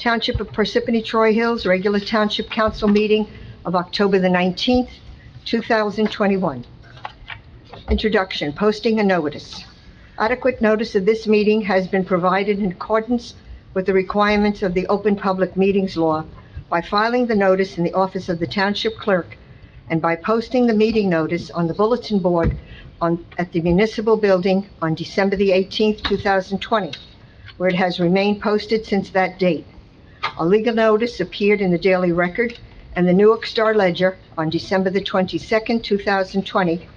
Township of Parsippany Troy Hills, regular Township Council meeting of October the 19th, 2021. Introduction, posting a notice. Adequate notice of this meeting has been provided in accordance with the requirements of the Open Public Meetings Law by filing the notice in the office of the Township Clerk and by posting the meeting notice on the bulletin board at the Municipal Building on December the 18th, 2020, where it has remained posted since that date. A legal notice appeared in the Daily Record and the Newark Star Ledger on December the 22nd, 2020,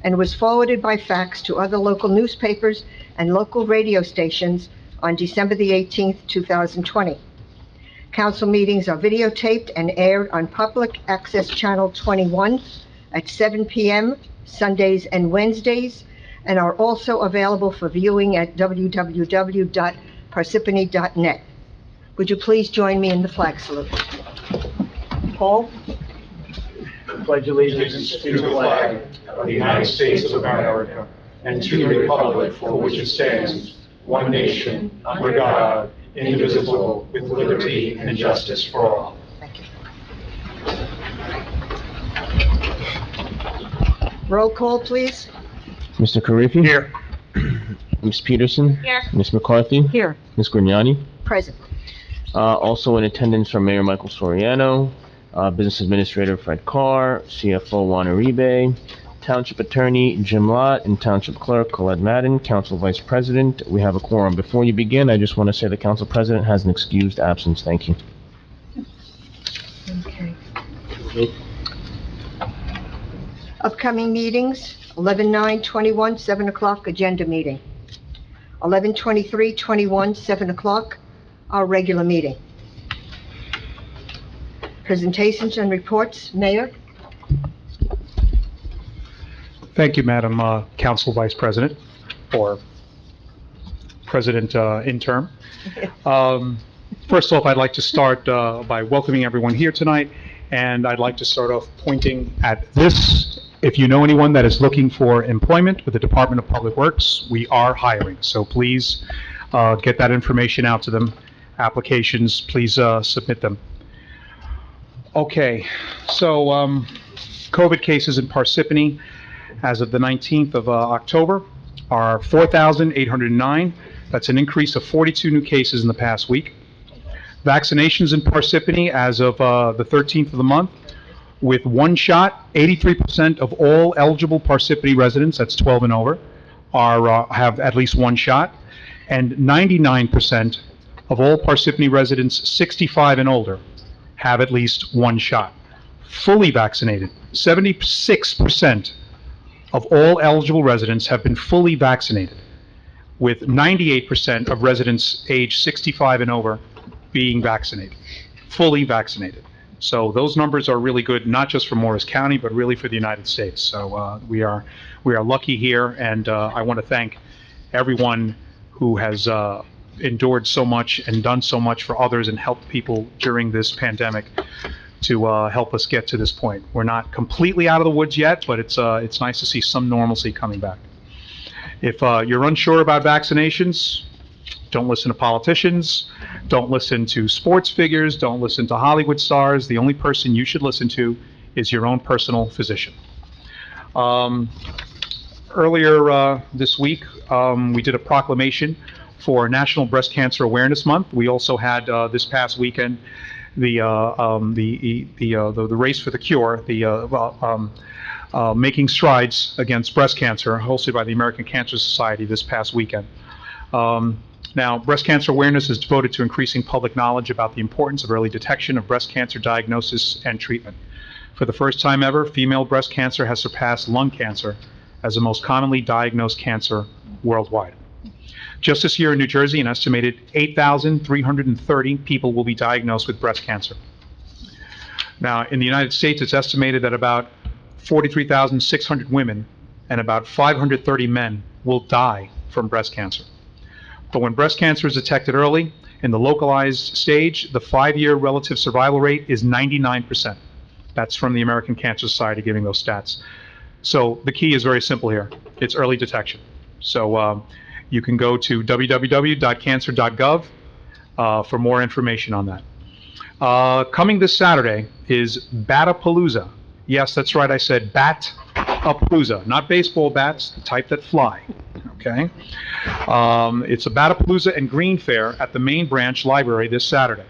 and was forwarded by fax to other local newspapers and local radio stations on December the 18th, 2020. Council meetings are videotaped and aired on Public Access Channel 21 at 7 p.m. Sundays and Wednesdays, and are also available for viewing at www.parsippany.net. Would you please join me in the flag salute? Paul? Pledge allegiance to the flag of the United States of America and to the republic for which it stands, one nation, under God, indivisible, with liberty and justice for all. Thank you. Roll call, please. Mr. Carriffy? Here. Ms. Peterson? Here. Ms. McCarthy? Here. Ms. Grignani? Present. Also in attendance are Mayor Michael Soriano, Business Administrator Fred Carr, CFO Juan Uribe, Township Attorney Jim Lott, and Township Clerk Colette Madden, Council Vice President. We have a quorum. Before you begin, I just want to say the Council President has an excused absence. Thank you. Okay. Upcoming meetings, 11/9/21, 7 o'clock agenda meeting. 11/23/21, 7 o'clock, our regular meeting. Presentations and reports, Mayor? Thank you, Madam Council Vice President, or President interim. First off, I'd like to start by welcoming everyone here tonight, and I'd like to start off pointing at this. If you know anyone that is looking for employment with the Department of Public Works, we are hiring, so please get that information out to them. Applications, please submit them. Okay, so COVID cases in Parsippany as of the 19th of October are 4,809. That's an increase of 42 new cases in the past week. Vaccinations in Parsippany as of the 13th of the month, with one shot, 83% of all eligible Parsippany residents, that's 12 and over, have at least one shot, and 99% of all Parsippany residents 65 and older have at least one shot. Fully vaccinated, 76% of all eligible residents have been fully vaccinated, with 98% of residents age 65 and over being vaccinated, fully vaccinated. So those numbers are really good, not just for Morris County, but really for the United States. So we are lucky here, and I want to thank everyone who has endured so much and done so much for others and helped people during this pandemic to help us get to this point. We're not completely out of the woods yet, but it's nice to see some normalcy coming back. If you're unsure about vaccinations, don't listen to politicians, don't listen to sports figures, don't listen to Hollywood stars. The only person you should listen to is your own personal physician. Earlier this week, we did a proclamation for National Breast Cancer Awareness Month. We also had this past weekend the race for the cure, making strides against breast cancer, hosted by the American Cancer Society this past weekend. Now, breast cancer awareness is devoted to increasing public knowledge about the importance of early detection of breast cancer diagnosis and treatment. For the first time ever, female breast cancer has surpassed lung cancer as the most commonly diagnosed cancer worldwide. Just this year in New Jersey, an estimated 8,330 people will be diagnosed with breast cancer. Now, in the United States, it's estimated that about 43,600 women and about 530 men will die from breast cancer. But when breast cancer is detected early, in the localized stage, the 5-year relative survival rate is 99%. That's from the American Cancer Society giving those stats. So the key is very simple here. It's early detection. So you can go to www.cancer.gov. for more information on that. Coming this Saturday is Batapalooza. Yes, that's right, I said Bat-a-palooza, not baseball bats, the type that fly, okay? It's a Batapalooza and Green Fair at the main branch library this Saturday.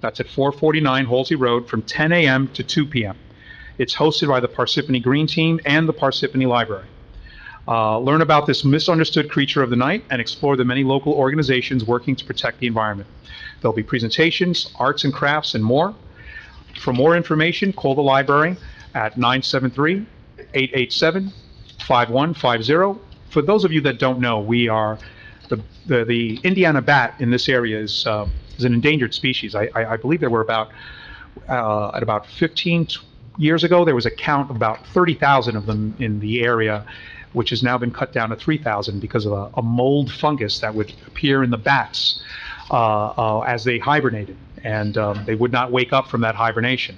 That's at 449 Halsey Road from 10 a.m. to 2 p.m. It's hosted by the Parsippany Green Team and the Parsippany Library. Learn about this misunderstood creature of the night and explore the many local organizations working to protect the environment. There'll be presentations, arts and crafts, and more. For more information, call the library at 973-887-5150. For those of you that don't know, we are the Indiana bat in this area is an endangered species. I believe there were about 15 years ago, there was a count of about 30,000 of them in the area, which has now been cut down to 3,000 because of a mold fungus that would appear in the bats as they hibernated, and they would not wake up from that hibernation.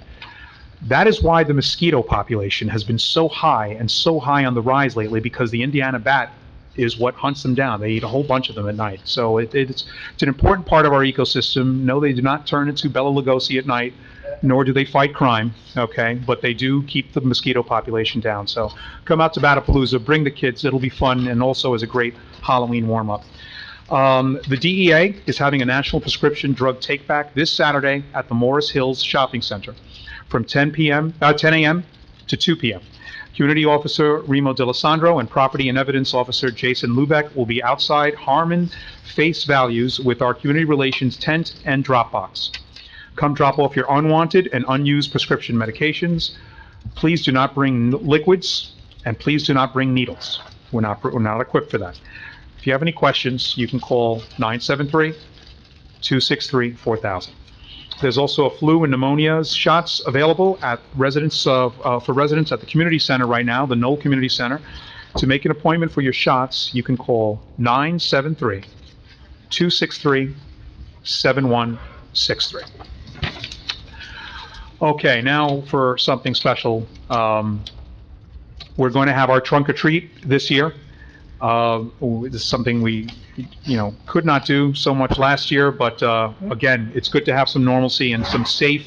That is why the mosquito population has been so high and so high on the rise lately, because the Indiana bat is what hunts them down. They eat a whole bunch of them at night. So it's an important part of our ecosystem. No, they do not turn into Bela Lugosi at night, nor do they fight crime, okay? But they do keep the mosquito population down. So come out to Batapalooza, bring the kids, it'll be fun, and also is a great Halloween warm-up. The DEA is having a national prescription drug take-back this Saturday at the Morris Hills Shopping Center from 10 a.m. to 2 p.m. Community Officer Remo D'Alessandro and Property and Evidence Officer Jason Lubeck will be outside Harmon Face Values with our Community Relations tent and drop box. Come drop off your unwanted and unused prescription medications. Please do not bring liquids, and please do not bring needles. We're not equipped for that. If you have any questions, you can call 973-263-4000. There's also a flu and pneumonia shots available at for residents at the community center right now, the Knoll Community Center. To make an appointment for your shots, you can call 973-263-7163. Okay, now for something special. We're going to have our trunk or treat this year. This is something we, could not do so much last year, but again, it's good to have some normalcy and some safe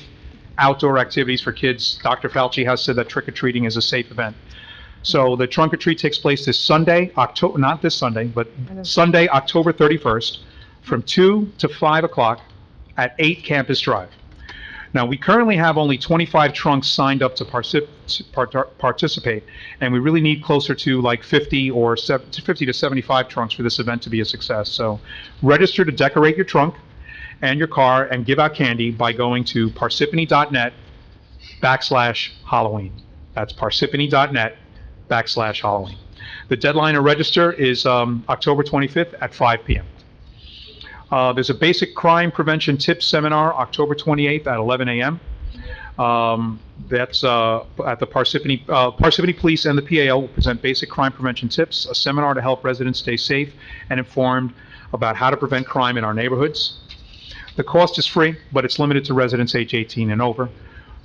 outdoor activities for kids. Dr. Fauci has said that trick-or-treating is a safe event. So the trunk or treat takes place this Sunday, not this Sunday, but Sunday, October 31st, from 2 to 5 o'clock at 8 Campus Drive. Now, we currently have only 25 trunks signed up to participate, and we really need closer to like 50 to 75 trunks for this event to be a success. So register to decorate your trunk and your car and give out candy by going to parsippany.net/Halloween. That's parsippany.net/Halloween. The deadline to register is October 25th at 5 p.m. There's a basic crime prevention tips seminar October 28th at 11 a.m. That's at the Parsippany Police and the PAL will present basic crime prevention tips, a seminar to help residents stay safe and informed about how to prevent crime in our neighborhoods. The cost is free, but it's limited to residents age 18 and over.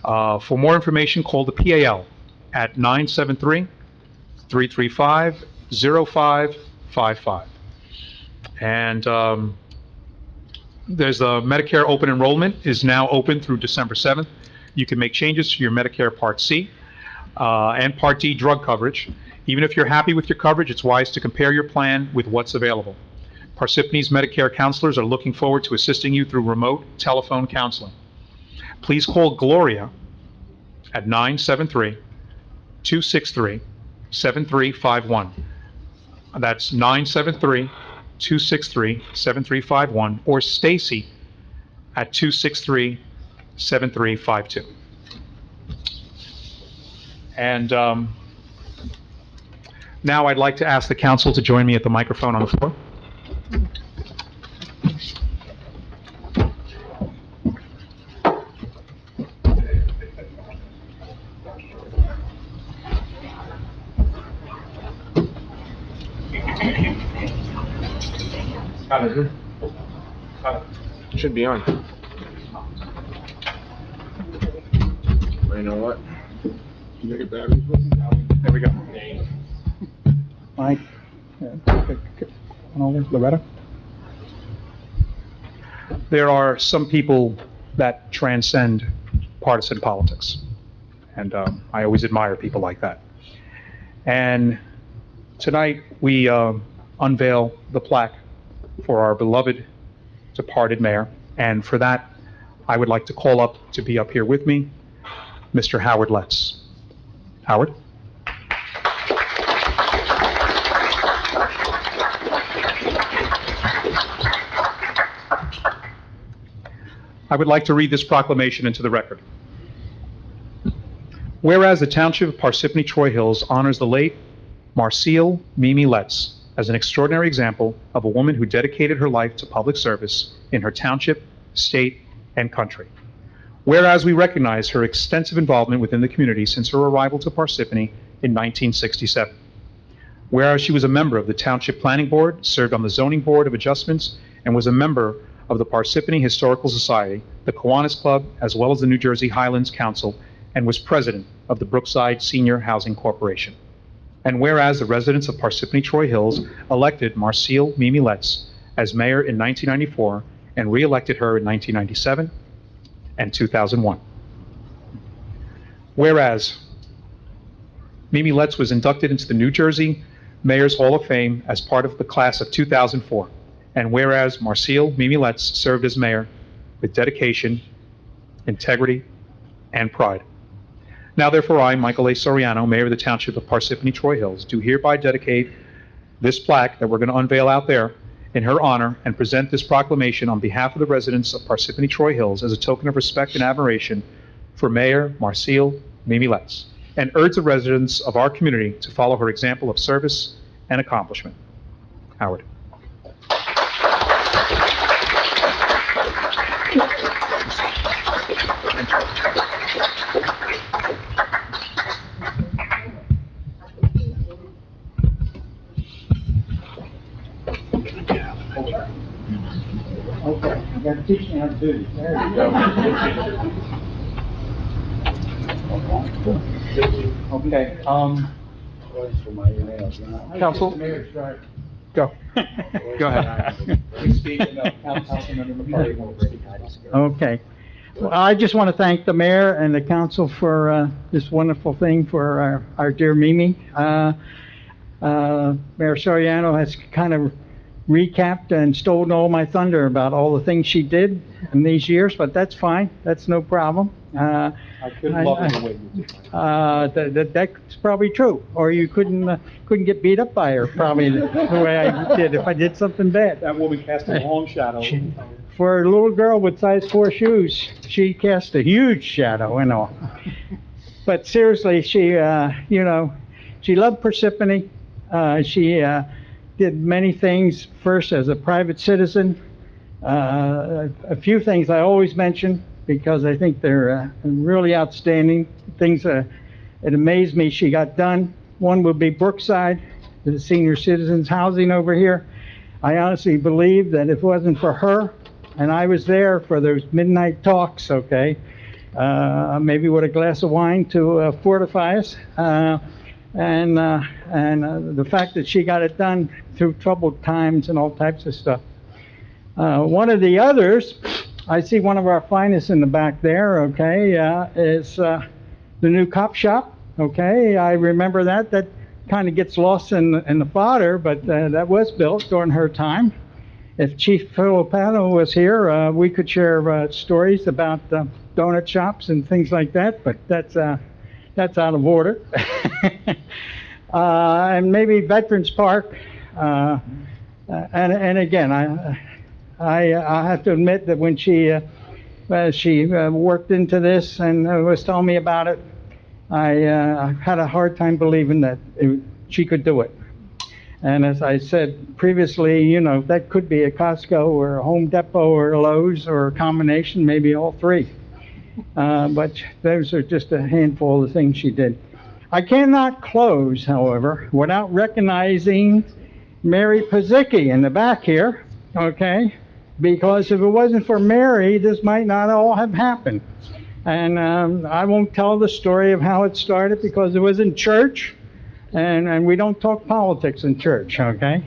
For more information, call the PAL at 973-335-0555. And there's the Medicare open enrollment is now open through December 7th. You can make changes to your Medicare Part C and Part D drug coverage. Even if you're happy with your coverage, it's wise to compare your plan with what's available. Parsippany's Medicare counselors are looking forward to assisting you through remote telephone counseling. Please call Gloria at 973-263-7351. That's 973-263-7351, or Stacy at 263-7352. And now I'd like to ask the council to join me at the microphone on the floor. Should be on. You know what? You get batteries with you? There we go. Mike, Loretta. there are some people that transcend partisan politics. And I always admire people like that. And tonight, we unveil the plaque for our beloved departed mayor. And for that, I would like to call up to be up here with me, Mr. Howard Letts. Howard? I would like to read this proclamation into the record. Whereas the Township of Parsippany Troy Hills honors the late Marcille Mimi Letts as an extraordinary example of a woman who dedicated her life to public service in her township, state, and country. Whereas we recognize her extensive involvement within the community since her arrival to Parsippany in 1967. Whereas she was a member of the Township Planning Board, served on the Zoning Board of Adjustments, and was a member of the Parsippany Historical Society, the Kiwanis Club, as well as the New Jersey Highlands Council, and was president of the Brookside Senior Housing Corporation. And whereas the residents of Parsippany Troy Hills elected Marcille Mimi Letts as mayor in 1994 and re-elected her in 1997 and 2001. Whereas Mimi Letts was inducted into the New Jersey Mayor's Hall of Fame as part of the class of 2004. And whereas Marcille Mimi Letts served as mayor with dedication, integrity, and pride. Now therefore I, Michael A. Soriano, Mayor of the Township of Parsippany Troy Hills, do hereby dedicate this plaque that we're going to unveil out there in her honor and present this proclamation on behalf of the residents of Parsippany Troy Hills as a token of respect and admiration for Mayor Marcille Mimi Letts, and urge the residents of our community to follow her example of service and accomplishment. Howard. Okay, you gotta teach me how to do this. There you go. Okay, Council? Go. Go ahead. Okay. Well, I just want to thank the mayor and the council for this wonderful thing for our dear Mimi. Mayor Soriano has kind of recapped and stolen all my thunder about all the things she did in these years, but that's fine. That's no problem. I couldn't love it the way you did. That's probably true. Or you couldn't get beat up by her, probably the way I did if I did something bad. That woman cast a long shadow. For a little girl with size 4 shoes, she cast a huge shadow and all. But seriously, she, she loved Parsippany. She did many things, first as a private citizen. A few things I always mention because I think they're really outstanding. Things it amazed me she got done. One would be Brookside, the senior citizens housing over here. I honestly believe that if it wasn't for her, and I was there for those midnight talks, okay, maybe with a glass of wine to fortify us, and the fact that she got it done through troubled times and all types of stuff. One of the others, I see one of our finest in the back there, okay, is the new cop shop, okay. I remember that. That kind of gets lost in the fodder, but that was built during her time. If Chief Filipano was here, we could share stories about donut shops and things like that, but that's out of order. And maybe Veterans Park. And again, I have to admit that when she worked into this and was telling me about it, I had a hard time believing that she could do it. And as I said previously, that could be a Costco or a Home Depot or a Lowe's or a combination, maybe all three. But those are just a handful of the things she did. I cannot close, however, without recognizing Mary Pazicki in the back here, okay? Because if it wasn't for Mary, this might not all have happened. And I won't tell the story of how it started because it was in church, and we don't talk politics in church, okay?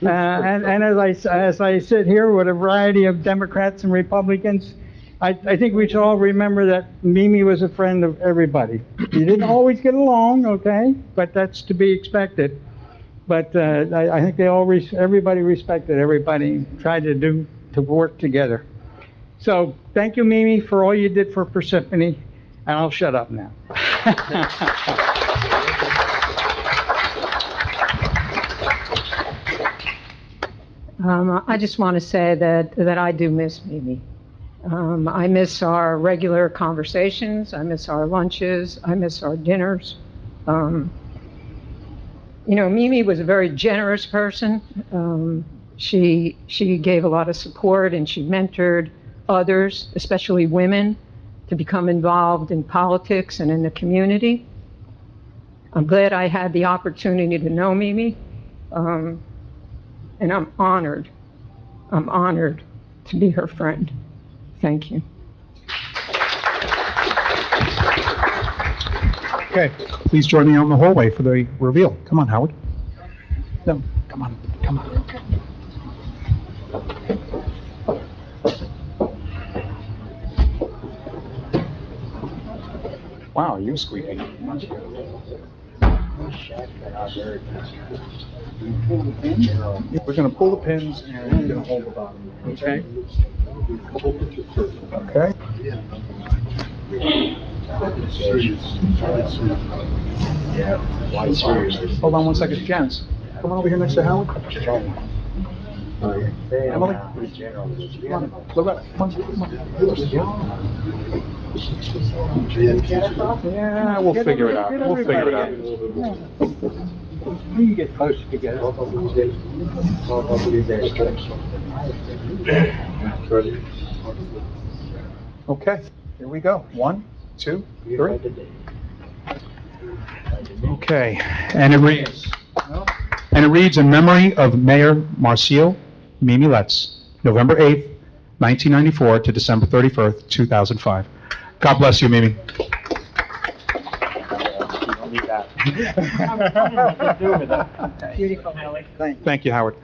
And as I sit here with a variety of Democrats and Republicans, I think we should all remember that Mimi was a friend of everybody. You didn't always get along, okay, but that's to be expected. But I think everybody respected everybody, tried to work together. So thank you, Mimi, for all you did for Parsippany, and I'll shut up now. I just want to say that I do miss Mimi. I miss our regular conversations, I miss our lunches, I miss our dinners. Mimi was a very generous person. She gave a lot of support and she mentored others, especially women, to become involved in politics and in the community. I'm glad I had the opportunity to know Mimi, and I'm honored to be her friend. Thank you. Okay, please join me out in the hallway for the reveal. Come on, Howard. No, come on. Wow, you're squeaking. We're gonna pull the pins and we're gonna hold the bottom, okay? Okay. Hold on one second, Janice. Come on over here next to Howard. Emily? Come on, Loretta, come on. Yeah, we'll figure it out. We can get close together. Okay, here we go. 1, 2, 3. Okay, and it reads in memory of Mayor Marcio Mimi Letts, November 8th, 1994 to December 31st, 2005. God bless you, Mimi. Beautiful, Ellie. Thank you, Howard.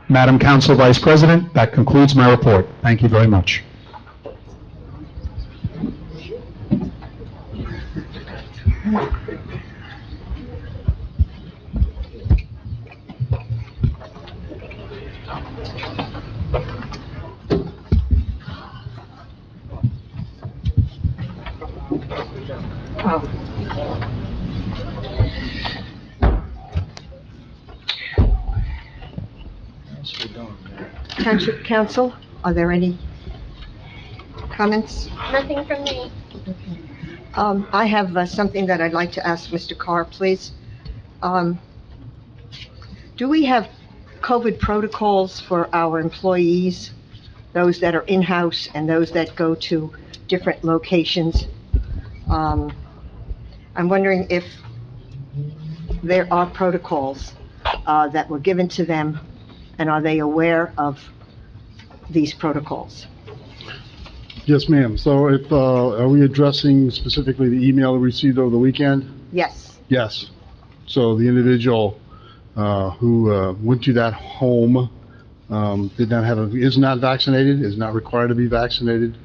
Madam Council Vice President, that concludes my report. Thank you very much. Township Council, are there any comments? Nothing from me. I have something that I'd like to ask Mr. Carr, please. Do we have COVID protocols for our employees, those that are in-house and those that go to different locations? I'm wondering if there are protocols that were given to them, and are they aware of these protocols? Yes, ma'am. So are we addressing specifically the email we received over the weekend? Yes. Yes. So the individual who went to that home is not vaccinated, is not required to be vaccinated,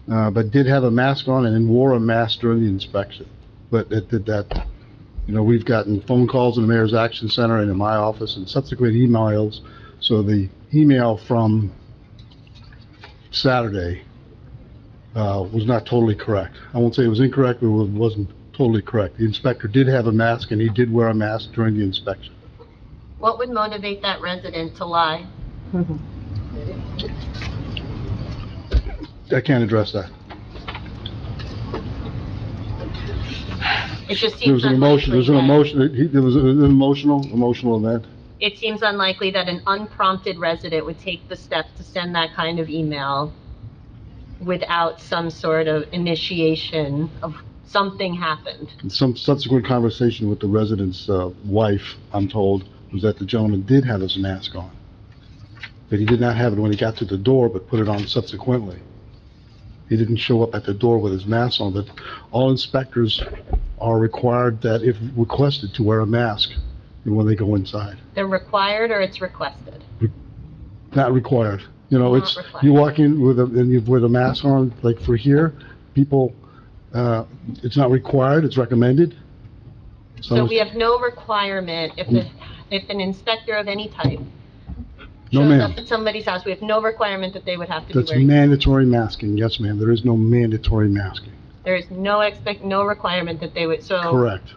but did have a mask on and wore a mask during the inspection. But it did that. We've gotten phone calls in the Mayor's Action Center and in my office and subsequent emails. So the email from Saturday was not totally correct. I won't say it was incorrect, but it wasn't totally correct. The inspector did have a mask, and he did wear a mask during the inspection. What would motivate that resident to lie? I can't address that. It just There was seems an emotion, unlikely there was an emotional event. it seems unlikely that an unprompted resident would take the step to send that kind of email without some sort of initiation of something happened. Some subsequent conversation with the resident's wife, I'm told, was that the gentleman did have his mask on. But he did not have it when he got to the door, but put it on subsequently. He didn't show up at the door with his mask on, but all inspectors are required that if requested to wear a mask when they go inside. They're required or it's requested? Not required. You know, Not it's, required. you walk in with a mask on, like for here, people, it's not required, it's recommended. So we have no requirement if an inspector of any type No, shows ma'am. up at somebody's house, we have no requirement that they would have to be That's wearing. mandatory masking. Yes, ma'am. There is no mandatory masking. There is no requirement that they would, so. Correct.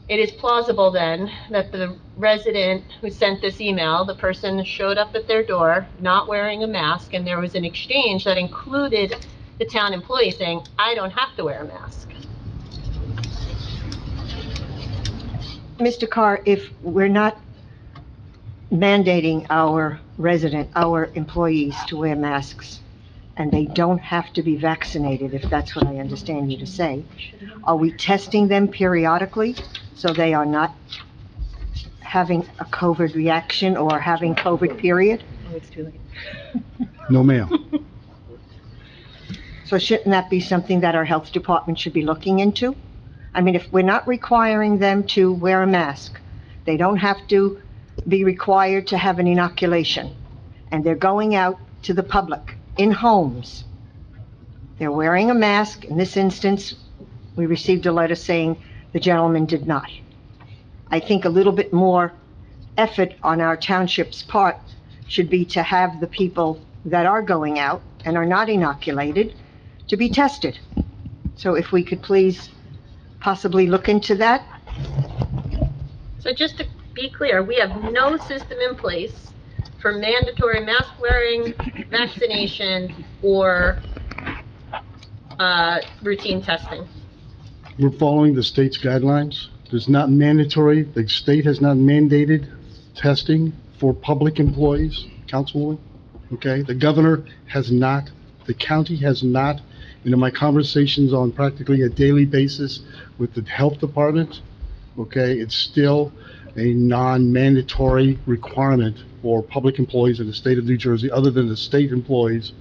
It is plausible then that the resident who sent this email, the person showed up at their door not wearing a mask, and there was an exchange that included the town employee saying, I don't have to wear a mask. Mr. Carr, if we're not mandating our employees to wear masks, and they don't have to be vaccinated, if that's what I understand you to say, are we testing them periodically so they are not having a COVID reaction or having COVID period? Oh, it's too late. No, ma'am. So shouldn't that be something that our health department should be looking into? I mean, if we're not requiring them to wear a mask, they don't have to be required to have an inoculation, and they're going out to the public in homes. They're wearing a mask. In this instance, we received a letter saying the gentleman did not. I think a little bit more effort on our township's part should be to have the people that are going out and are not inoculated to be tested. So if we could please possibly look into that. So just to be clear, we have no system in place for mandatory mask wearing, vaccination, or routine testing. We're following the state's guidelines. It's not mandatory. The state has not mandated testing for public employees, Councilwoman. Okay? The governor has not, the county has not. In my conversations on practically a daily basis with the health department, okay, it's still a non-mandatory requirement for public employees in the state of New Jersey, other than the state employees,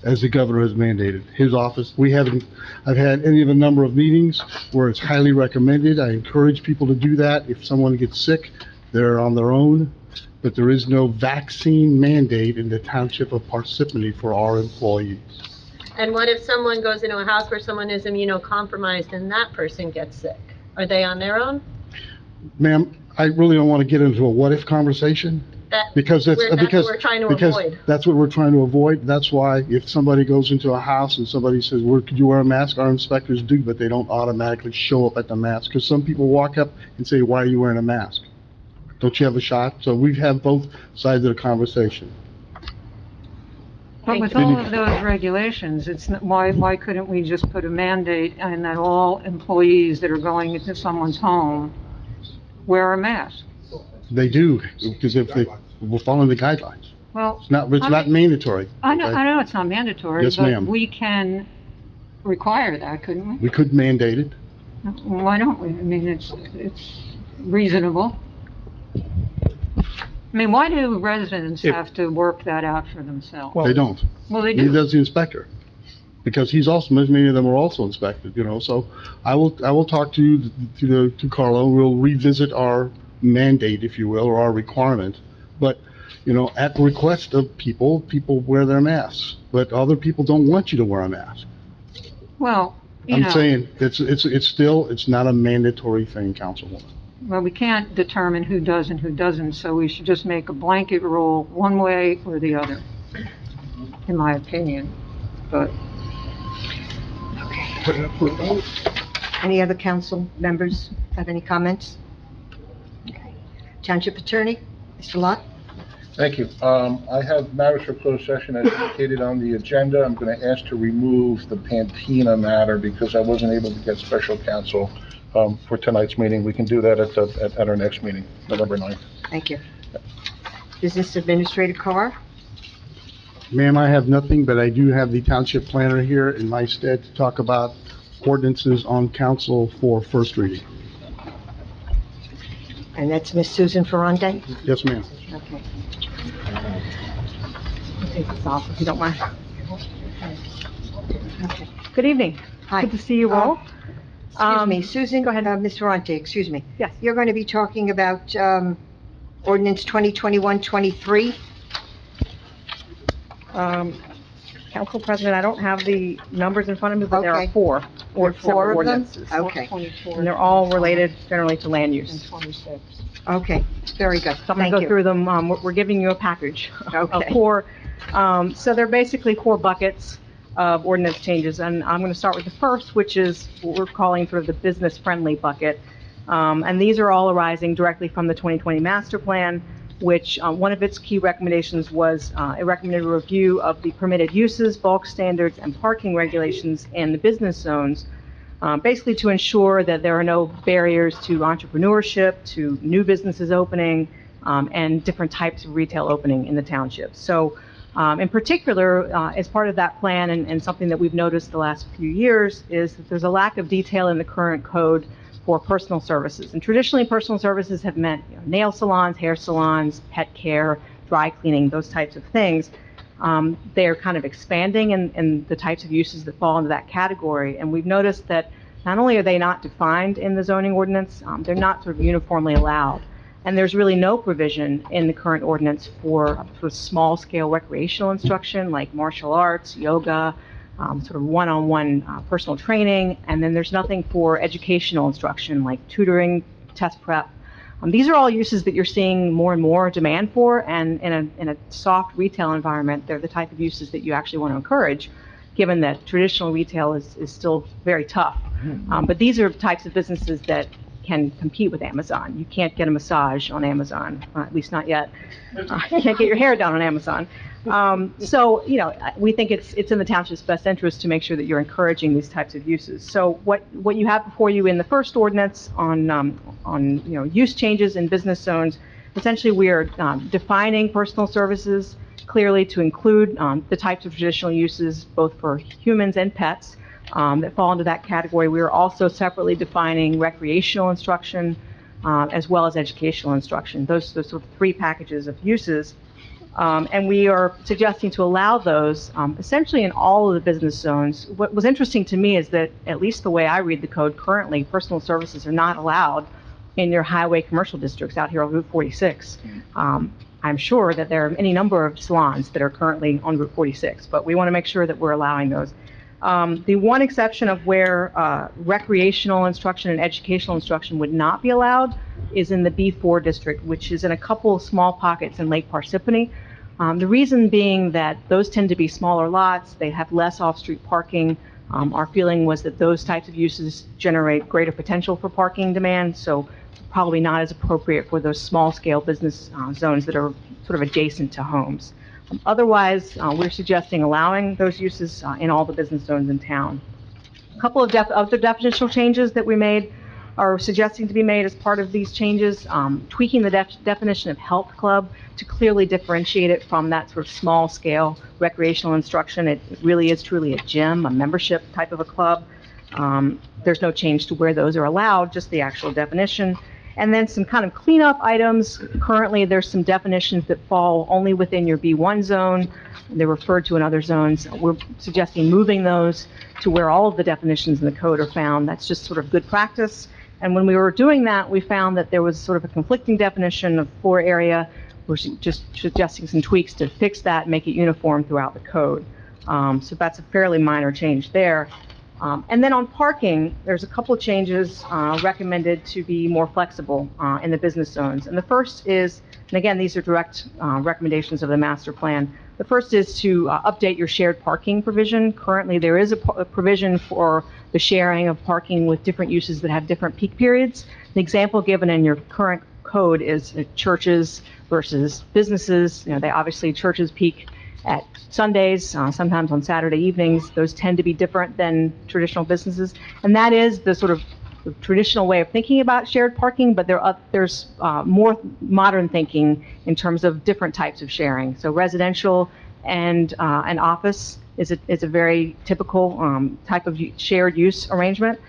as the governor has mandated. His office, I've had any of a number of meetings where it's highly recommended. I encourage people to do that. If someone gets sick, they're on their own, but there is no vaccine mandate in the township of Parsippany for our employees. And what if someone goes into a house where someone is immunocompromised and that person gets sick? Are they on their own? Ma'am, I really don't want to get into a what-if conversation, because That's what we're trying to avoid. That's what we're trying to avoid. That's why if somebody goes into a house and somebody says, could you wear a mask? Our inspectors do, but they don't automatically show up at the mask, because some people walk up and say, why are you wearing a mask? Don't you have a shot? So we've had both sides of the conversation. But with all of those regulations, why couldn't we just put a mandate and that all employees that are going into someone's home wear a mask? They do, because we're following the guidelines. Well, It's not mandatory. I know, okay? I know it's not mandatory, Yes, but ma'am. we can require that, couldn't we? We could mandate it. Why don't we? I mean, it's reasonable. I mean, why do residents have to work that out for themselves? They don't. Well, they Neither do. does the inspector. Because many of them are also inspected, so I will talk to Carlo, we'll revisit our mandate, if you will, or our requirement. But, at the request of people wear their masks, but other people don't want you to wear a mask. Well, I'm saying, it's not a mandatory thing, Councilwoman. well, we can't determine who does and who doesn't, so we should just make a blanket rule one way or the other, in my opinion. But Any other council members have any comments? Okay. Township Attorney, Mr. Lott? Thank you. I have matters for closed session as indicated on the agenda. I'm going to ask to remove the Pantina matter because I wasn't able to get special counsel for tonight's meeting. We can do that at our next meeting, November 9th. Thank you. Business Administrator Carr? Ma'am, I have nothing, but I do have the township planner here in my stead to talk about ordinances on council for first reading. And that's Miss Susan Ferrante? Yes, ma'am. Okay. I'll take this off if you don't mind. Okay. good evening. Hi. Good to see you all. Excuse me, Susan. Go ahead. Ms. Ferrante, excuse me. Yes. You're going to be talking about ordinance 2021-23. Council President, I don't have the numbers in front of me, but there are Okay. four. Or four of them? ordinances. Okay, And they're all related generally to land use. okay, very good. So I'm going Thank to go you. through them. We're giving you a package of Okay. four. So they're basically four buckets of ordinance changes. And I'm going to start with the first, which is what we're calling sort of the business-friendly bucket. And these are all arising directly from the 2020 master plan, which one of its key recommendations was a recommended review of the permitted uses, bulk standards, and parking regulations in the business zones, basically to ensure that there are no barriers to entrepreneurship, to new businesses opening, and different types of retail opening in the township. So in particular, as part of that plan, and something that we've noticed the last few years, is that there's a lack of detail in the current code for personal services. And traditionally, personal services have meant nail salons, hair salons, pet care, dry cleaning, those types of things. They're kind of expanding in the types of uses that fall into that category. And we've noticed that not only are they not defined in the zoning ordinance, they're not sort of uniformly allowed. And there's really no provision in the current ordinance for sort of small-scale recreational instruction like martial arts, yoga, sort of one-on-one personal training, and then there's nothing for educational instruction like tutoring, test prep. These are all uses that you're seeing more and more demand for, and in a soft retail environment, they're the type of uses that you actually want to encourage, given that traditional retail is still very tough. But these are types of businesses that can compete with Amazon. You can't get a massage on Amazon, at least not yet. You can't get your hair done on Amazon. So, we think it's in the township's best interest to make sure that you're encouraging these types of uses. So what you have before you in the first ordinance on use changes in business zones, essentially we are defining personal services clearly to include the types of traditional uses, both for humans and pets, that fall into that category. We are also separately defining recreational instruction as well as educational instruction. Those sort of three packages of uses. And we are suggesting to allow those essentially in all of the business zones. What was interesting to me is that, at least the way I read the code currently, personal services are not allowed in your highway commercial districts out here on Route 46. I'm sure that there are any number of salons that are currently on Route 46, but we want to make sure that we're allowing those. The one exception of where recreational instruction and educational instruction would not be allowed is in the B4 district, which is in a couple of small pockets in Lake Parsippany. The reason being that those tend to be smaller lots, they have less off-street parking. Our feeling was that those types of uses generate greater potential for parking demand, so probably not as appropriate for those small-scale business zones that are sort of adjacent to homes. Otherwise, we're suggesting allowing those uses in all the business zones in town. A couple of other definitional changes that we made are suggesting to be made as part of these changes, tweaking the definition of health club to clearly differentiate it from that sort of small-scale recreational instruction. It really is truly a gym, a membership type of a club. There's no change to where those are allowed, just the actual definition. And then some kind of cleanup items. Currently, there's some definitions that fall only within your B1 zone. They're referred to in other zones. We're suggesting moving those to where all of the definitions in the code are found. That's just sort of good practice. And when we were doing that, we found that there was sort of a conflicting definition of floor area. We're just suggesting some tweaks to fix that, make it uniform throughout the code. So that's a fairly minor change there. And then on parking, there's a couple of changes recommended to be more flexible in the business zones. And the first is, and again, these are direct recommendations of the master plan. The first is to update your shared parking provision. Currently, there is a provision for the sharing of parking with different uses that have different peak periods. The example given in your current code is churches versus businesses. They obviously, churches peak at Sundays, sometimes on Saturday evenings. Those tend to be different than traditional businesses. And that is the sort of traditional way of thinking about shared parking, but there's more modern thinking in terms of different types of sharing. So residential and an office is a very typical type of shared use arrangement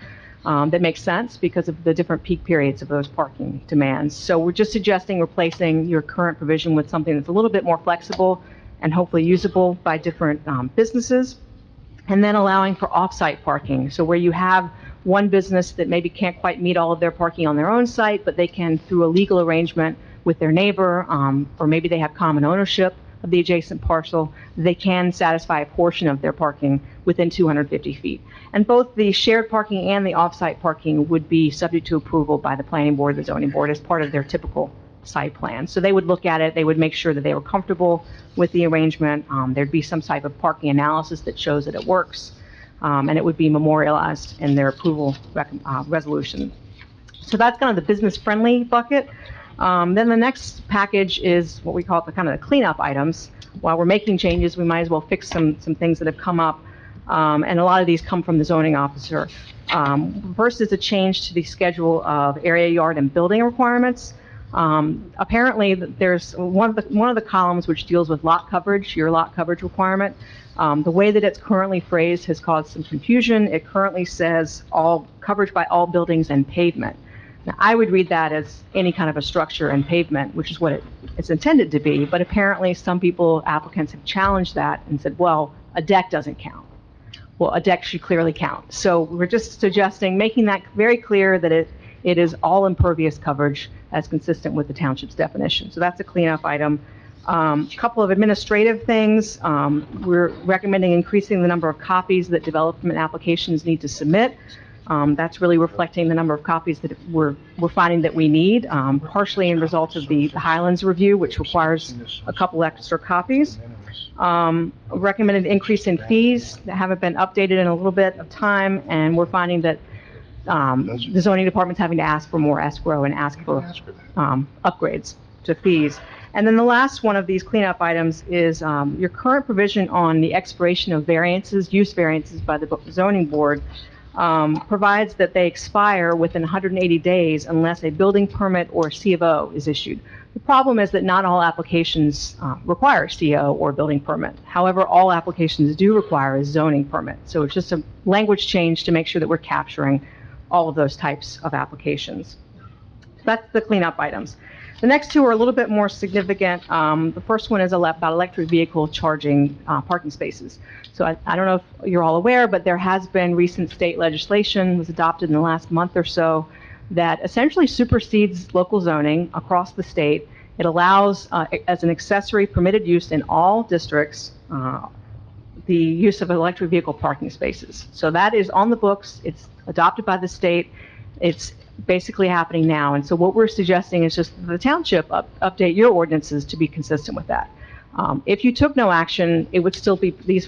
that makes sense because of the different peak periods of those parking demands. So we're just suggesting replacing your current provision with something that's a little bit more flexible and hopefully usable by different businesses, and then allowing for off-site parking. So where you have one business that maybe can't quite meet all of their parking on their own site, but they can, through a legal arrangement with their neighbor, or maybe they have common ownership of the adjacent parcel, they can satisfy a portion of their parking within 250 feet. And both the shared parking and the off-site parking would be subject to approval by the planning board, the zoning board, as part of their typical site plan. So they would look at it, they would make sure that they were comfortable with the arrangement. There'd be some type of parking analysis that shows that it works, and it would be memorialized in their approval resolution. So that's kind of the business-friendly bucket. Then the next package is what we call the kind of the cleanup items. While we're making changes, we might as well fix some things that have come up, and a lot of these come from the zoning officer. First is a change to the schedule of area, yard, and building requirements. Apparently, there's one of the columns which deals with lot coverage, your lot coverage requirement. The way that it's currently phrased has caused some confusion. It currently says all coverage by all buildings and pavement. Now, I would read that as any kind of a structure and pavement, which is what it's intended to be, but apparently some applicants have challenged that and said, well, a deck doesn't count. Well, a deck should clearly count. So we're just suggesting making that very clear that it is all impervious coverage as consistent with the township's definition. So that's a cleanup item. A couple of administrative things. We're recommending increasing the number of copies that development applications need to submit. That's really reflecting the number of copies that we're finding that we need, partially in result of the Highlands review, which requires a couple extra copies. Recommended increase in fees that haven't been updated in a little bit of time, and we're finding that the zoning department's having to ask for more escrow and ask for upgrades to fees. And then the last one of these cleanup items is your current provision on the expiration of variances, use variances by the zoning board, provides that they expire within 180 days unless a building permit or C of O is issued. The problem is that not all applications require CO or building permit. However, all applications do require a zoning permit. So it's just a language change to make sure that we're capturing all of those types of applications. So that's the cleanup items. The next two are a little bit more significant. The first one is about electric vehicle charging parking spaces. So I don't know if you're all aware, but there has been recent state legislation, was adopted in the last month or so, that essentially supersedes local zoning across the state. It allows, as an accessory permitted use in all districts, the use of electric vehicle parking spaces. So that is on the books. It's adopted by the state. It's basically happening now. And so what we're suggesting is just the township update your ordinances to be consistent with that. If you took no action, these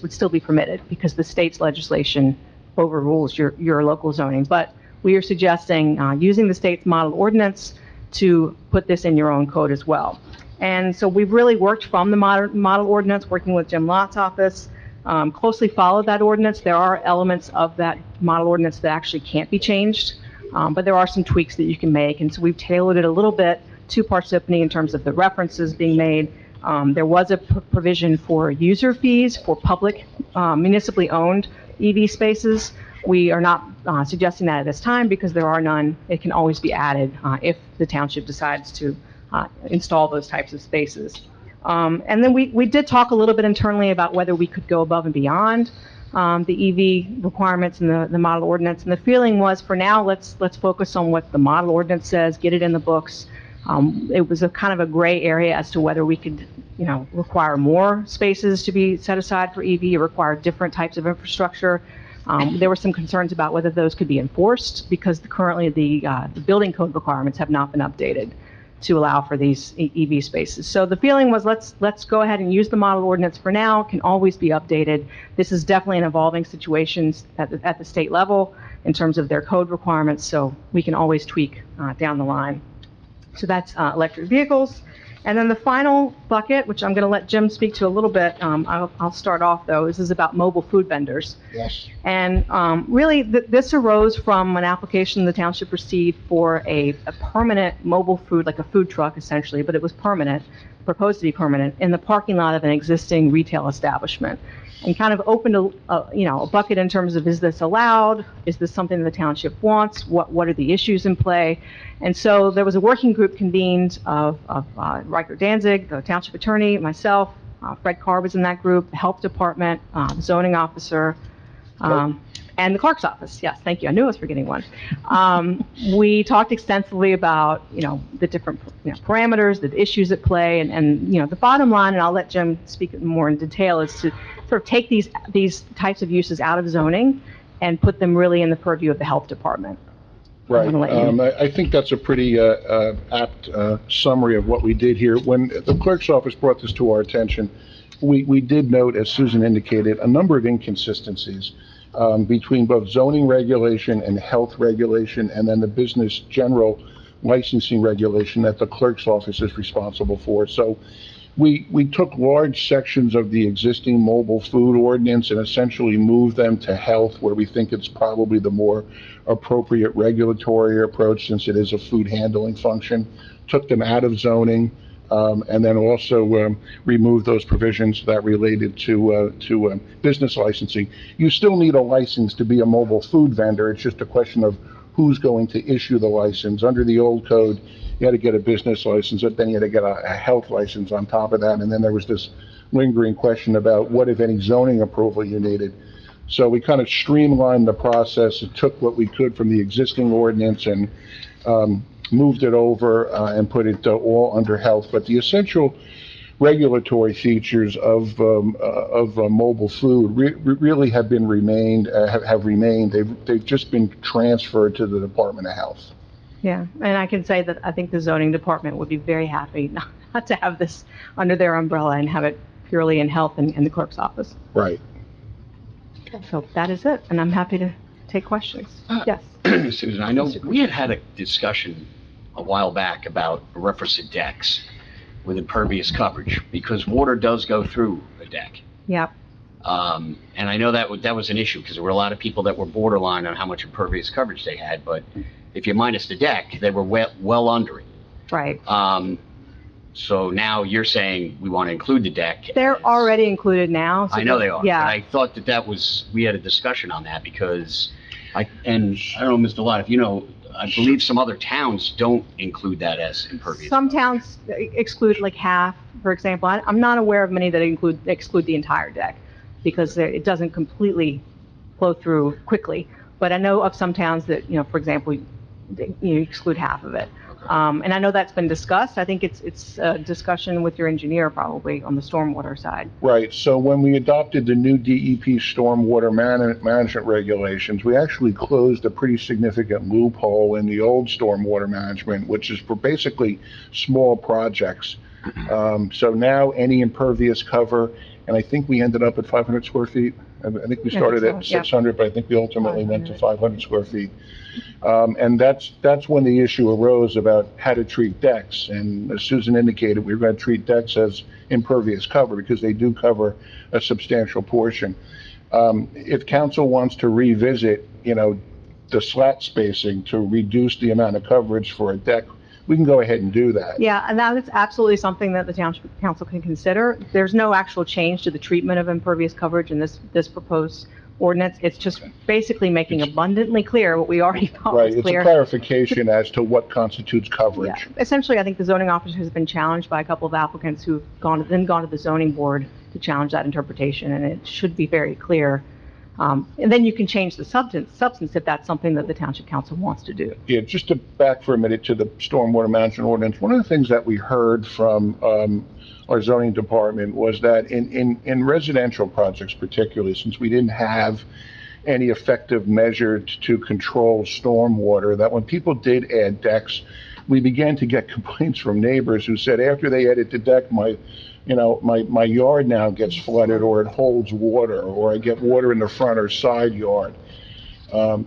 would still be permitted because the state's legislation overrules your local zoning. But we are suggesting using the state's model ordinance to put this in your own code as well. And so we've really worked from the model ordinance, working with Jim Lott's office, closely followed that ordinance. There are elements of that model ordinance that actually can't be changed, but there are some tweaks that you can make. And so we've tailored it a little bit to Parsippany in terms of the references being made. There was a provision for user fees for public, municipally owned EV spaces. We are not suggesting that at this time because there are none. It can always be added if the township decides to install those types of spaces. And then we did talk a little bit internally about whether we could go above and beyond the EV requirements in the model ordinance. And the feeling was, for now, let's focus on what the model ordinance says, get it in the books. It was a kind of a gray area as to whether we could, require more spaces to be set aside for EV or require different types of infrastructure. There were some concerns about whether those could be enforced because currently the building code requirements have not been updated to allow for these EV spaces. So the feeling was let's go ahead and use the model ordinance for now. It can always be updated. This is definitely an evolving situation at the state level in terms of their code requirements, so we can always tweak down the line. So that's electric vehicles. And then the final bucket, which I'm going to let Jim speak to a little bit, I'll start off though, this is about mobile food vendors. Yes. And really, this arose from an application the township received for a permanent mobile food, like a food truck essentially, but it was permanent, proposed to be permanent, in the parking lot of an existing retail establishment. And kind of opened a bucket in terms of, is this allowed? Is this something the township wants? What are the issues in play? And so there was a working group convened of Riker Danzig, the township attorney, myself, Fred Carr was in that group, the health department, zoning officer, And the clerk's office, yes, thank you, I knew I was forgetting one. We talked extensively about, the different, parameters, the issues at play, and, the bottom line, and I'll let Jim speak more in detail, is to sort of take these types of uses out of zoning and put them really in the purview of the health department. Right. I'm gonna let you- I think that's a pretty apt summary of what we did here. When the clerk's office brought this to our attention, we did note, as Susan indicated, a number of inconsistencies between both zoning regulation and health regulation, and then the business general licensing regulation that the clerk's office is responsible for. So we took large sections of the existing mobile food ordinance and essentially moved them to health, where we think it's probably the more appropriate regulatory approach, since it is a food handling function. Took them out of zoning, and then also removed those provisions that related to business licensing. You still need a license to be a mobile food vendor. It's just a question of who's going to issue the license. Under the old code, you had to get a business license, but then you had to get a health license on top of that. And then there was this lingering question about what, if any, zoning approval you needed. So we kind of streamlined the process and took what we could from the existing ordinance and moved it over and put it all under health. But the essential regulatory features of mobile food really have remained. They've just been transferred to the Department of Health. Yeah, and I can say that I think the zoning department would be very happy not to have this under their umbrella and have it purely in health and in the clerk's office. Right. So that is it, and I'm happy to take questions. Yes. Susan, I know we had a discussion a while back about a reference to decks with impervious coverage, because water does go through a deck. Yep. And I know that was an issue, because there were a lot of people that were borderline on how much impervious coverage they had, but if you minus the deck, they were well under it. Right. So now you're saying we want to include the deck. They're already included now. So I know they are. Yeah. But I thought we had a discussion on that, because I don't know, Mr. Lott, if you know, I believe some other towns don't include that as impervious. Some towns exclude like half, for example. I'm not aware of many that exclude the entire deck, because it doesn't completely flow through quickly. But I know of some towns that, for example, you exclude half of it. And I know that's been discussed. I think it's a discussion with your engineer probably on the stormwater side. Right. So when we adopted the new DEP stormwater management regulations, we actually closed a pretty significant loophole in the old stormwater management, which is for basically small projects. So now any impervious cover, and I think we ended up at 500 square feet. I think we started at 600, but I think we ultimately went to 500 square feet. And that's when the issue arose about how to treat decks. And as Susan indicated, we were going to treat decks as impervious cover, because they do cover a substantial portion. If council wants to revisit, the slat spacing to reduce the amount of coverage for a deck, we can go ahead and do that. Yeah, and that is absolutely something that the township council can consider. There's no actual change to the treatment of impervious coverage in this proposed ordinance. It's just basically making abundantly clear what we already thought was Right, clear. it's a clarification as to what constitutes coverage. Yeah. Essentially, I think the zoning officer has been challenged by a couple of applicants who've gone to the zoning board to challenge that interpretation, and it should be very clear. And then you can change the substance if that's something that the township council wants to do. Yeah, just to back for a minute to the stormwater management ordinance, one of the things that we heard from our zoning department was that in residential projects particularly, since we didn't have any effective measure to control stormwater, that when people did add decks, we began to get complaints from neighbors who said, after they added the deck, my yard now gets flooded, or it holds water, or I get water in the front or side yard.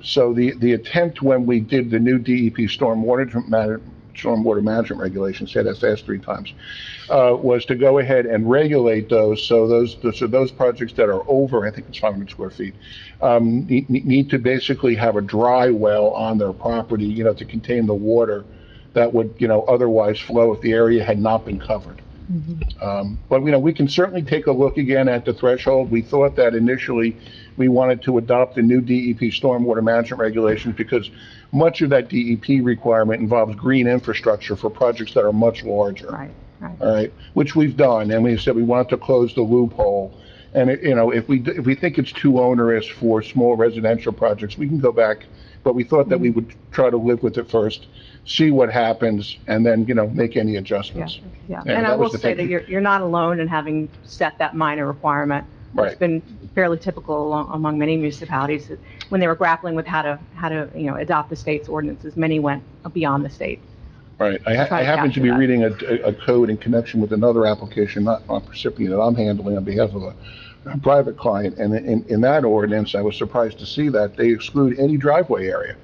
So the attempt when we did the new DEP stormwater management regulations, said that fast 3 times, was to go ahead and regulate those. So those projects that are over, I think it's 500 square feet, need to basically have a dry well on their property, to contain the water that would, otherwise flow if the area had not been covered. But we can certainly take a look again at the threshold. We thought that initially we wanted to adopt the new DEP stormwater management regulations because much of that DEP requirement involves green infrastructure for projects that are much larger. Right. All right, which we've done, and we said we wanted to close the loophole And if we think it's too onerous for small residential projects, we can go back. But we thought that we would try to live with it first, see what happens, and then, make any adjustments. Yeah, Yeah, and I that will was the say that thinking. you're not alone in having set that minor requirement. It's Right. been fairly typical among many municipalities that when they were grappling with how to, adopt the state's ordinances, many went beyond the state. Right. Try to I happen to capture be that. reading a code in connection with another application, not on Parsippany, that I'm handling on behalf of a private client. And in that ordinance, I was surprised to see that they exclude any driveway area,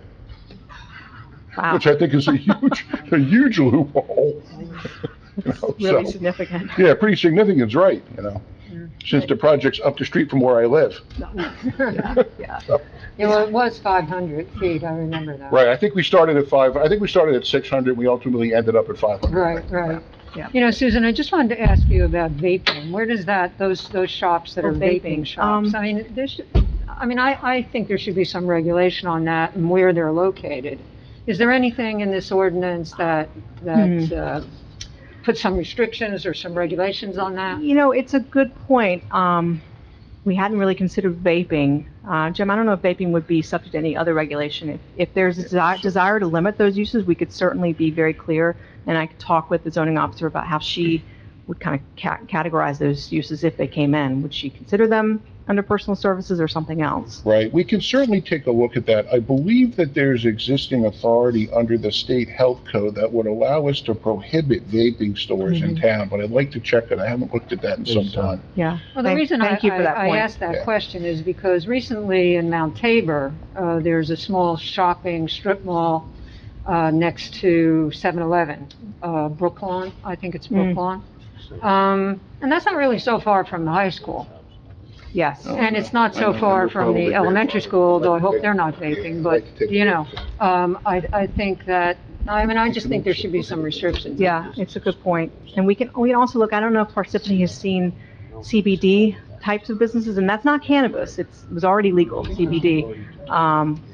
Wow, which I think is a huge loophole. really So, significant. yeah, pretty significant, right, since the project's up the street from where I live. Yeah. So, Yeah, well, it was 500 feet, I remember that. right, I think we started at 600, we ultimately ended up at 500. Right. Yeah. You know, Susan, I just wanted to ask you about vaping. Where does those shops that Oh, are vaping. vaping shops? I mean, I think there should be some regulation on that and where they're located. Is there anything in this ordinance that put some restrictions or some regulations on that? It's a good point. We hadn't really considered vaping. Jim, I don't know if vaping would be subject to any other regulation. If there's a desire to limit those uses, we could certainly be very clear, and I could talk with the zoning officer about how she would kind of categorize those uses if they came in. Would she consider them under personal services or something else? Right, we can certainly take a look at that. I believe that there's existing authority under the state health code that would allow us to prohibit vaping stores in town, but I'd like to check it. I haven't looked at that in some time. Yeah. Well, the reason thank you for that I point. asked that Yeah. question is because recently in Mount Tabor, there's a small shopping strip mall next to 7-Eleven, Brooklawn, I think it's Brooklawn. And that's not really so far from the high school. Yes. And it's not I so know, far they're from the probably elementary very school, far. although I hope Like they're to not take- vaping, yeah, but, like to take a look at I think that, I just think there should be some restrictions. Yeah, it's a good point. And we can also look, I don't know if Parsippany has seen CBD types of businesses, and that's not cannabis. It was already legal, CBD.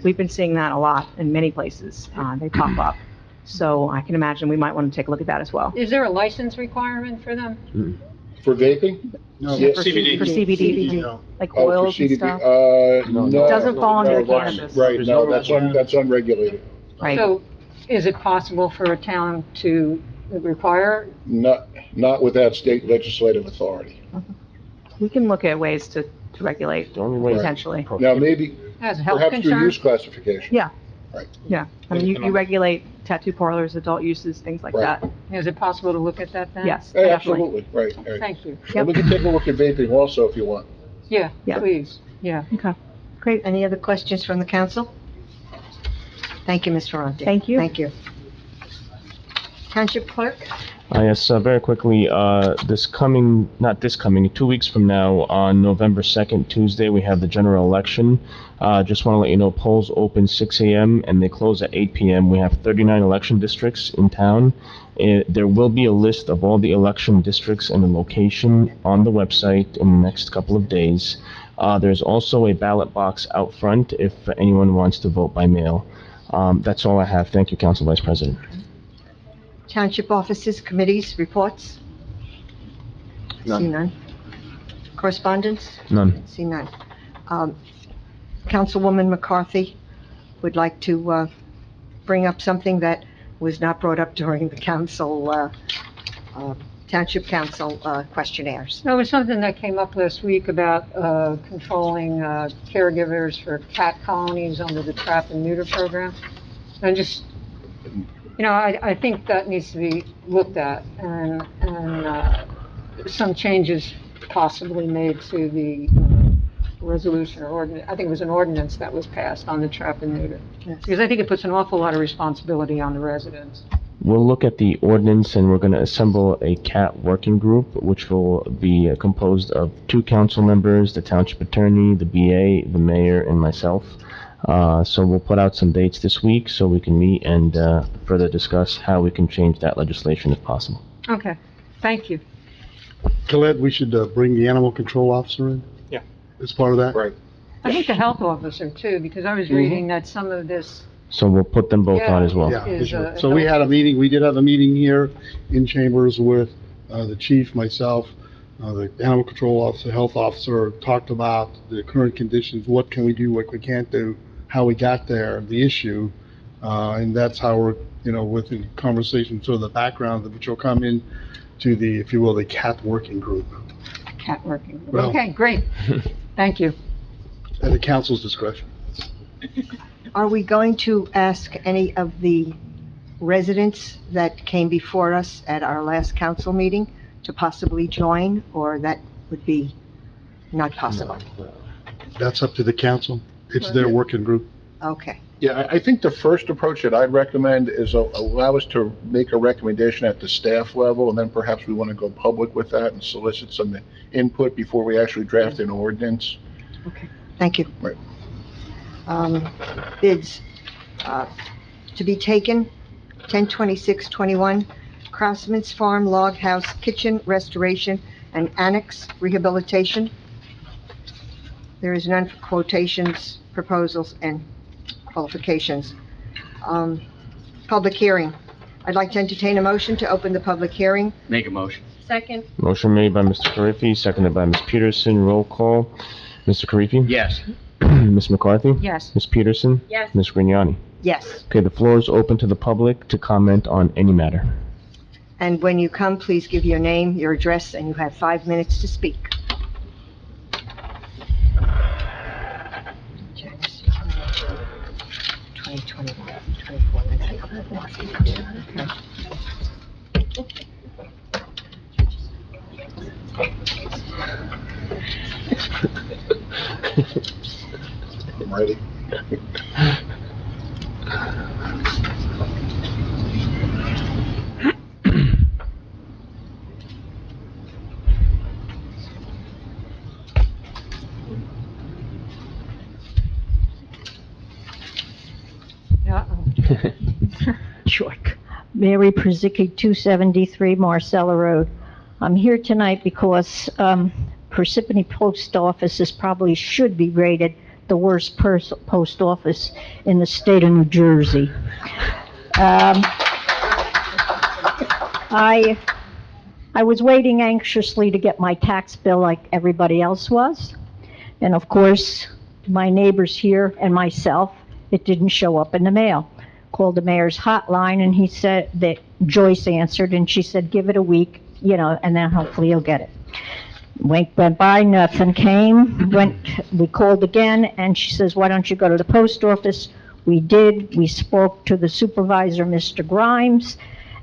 We've been seeing that a lot in many places. They pop up. So I can imagine we might want to take a look at that as well. Is there a license requirement for them? For vaping? No, Yeah, For CBD. CBD, no. like Oh, for oils and CBD, stuff. no. Doesn't fall under No, cannabis. Right, no, that's unregulated. Right. So is it possible for a town to require? Not without state legislative authority. We can look at ways to regulate The only way is potentially. Now, maybe, As a health perhaps through concern? use classification. Yeah. Right. Yeah. I mean, you regulate tattoo parlors, adult uses, things like Right. that. Is it possible to look at that then? Yes, Hey, definitely. absolutely, right. Thank you. And we can take a look at vaping also if you want. Yeah, Yeah. please, yeah. Okay, great. Any other questions from the council? Thank you, Ms. Ferranti. Thank you. Thank you. Township Clerk? Yes, very quickly, not this coming, 2 weeks from now, on November 2nd, Tuesday, we have the general election. Just want to let you know, polls open 6 a.m. and they close at 8 p.m. We have 39 election districts in town. There will be a list of all the election districts and the location on the website in the next couple of days. There's also a ballot box out front if anyone wants to vote by mail. That's all I have. Thank you, Council Vice President. Township offices, committees, reports? See none. Correspondence? None. See none. Councilwoman McCarthy would like to bring up something that was not brought up during the Township Council questionnaires. There was something that came up last week about controlling caregivers for cat colonies under the trap and neuter program. And just, I think that needs to be looked at and some changes possibly made to the resolution or ordinance. I think it was an ordinance that was passed on the trap and neuter. Yes. Because I think it puts an awful lot of responsibility on the residents. We'll look at the ordinance and we're going to assemble a CAT working group, which will be composed of 2 council members, the township attorney, the BA, the mayor, and myself. So we'll put out some dates this week so we can meet and further discuss how we can change that legislation if possible. Okay, thank you. Colette, we should bring the animal control officer in? Yeah. As part of that? Right. I think the health officer too, because I was reading that some of this, So we'll put them both on as well. Yeah, for Is, sure. So we did have a meeting here in Chambers with the chief, myself, The animal control officer, health officer talked about the current conditions, what can we do, what we can't do, how we got there, the issue, and that's how we're, with the conversation, so the background, which will come in to the, if you will, the CAT working group, Cat working. Well- Okay, great. Thank you. at the council's discretion. Are we going to ask any of the residents that came before us at our last council meeting to possibly join, or that would be not possible? That's up to the council. It's their working group. Okay. Yeah, I think the first approach that I'd recommend is allow us to make a recommendation at the staff level, and then perhaps we want to go public with that and solicit some input before we actually draft an ordinance. Okay, thank you. Right. Bids, to be taken, 10/26/21, Craftsman's Farm Log House Kitchen Restoration and Annex Rehabilitation. There is none for quotations, proposals, and qualifications. Public hearing. I'd like to entertain a motion to open the public hearing. Make a motion. Second, Motion made by Mr. Carriffy, seconded by Ms. Peterson. Roll call. Mr. Carriffy? Yes. Ms. McCarthy? Yes. Ms. Peterson? yes. Ms. Grignani? Yes, Okay, the floor is open to the public to comment on any matter. and when you come, please give your name, your address, and you have 5 minutes to speak. I'm ready. York. Mary Przicki, 273 Marcella Road. I'm here tonight because Parsippany Post Office should be rated the worst post office in the state of New Jersey. I was waiting anxiously to get my tax bill like everybody else was. And of course, my neighbors here and myself, it didn't show up in the mail. Called the mayor's hotline, and he said that Joyce answered, and she said, give it a week, and then hopefully you'll get it. Went by, nothing came. We called again, and she says, why don't you go to the post office? We did. We spoke to the supervisor, Mr. Grimes.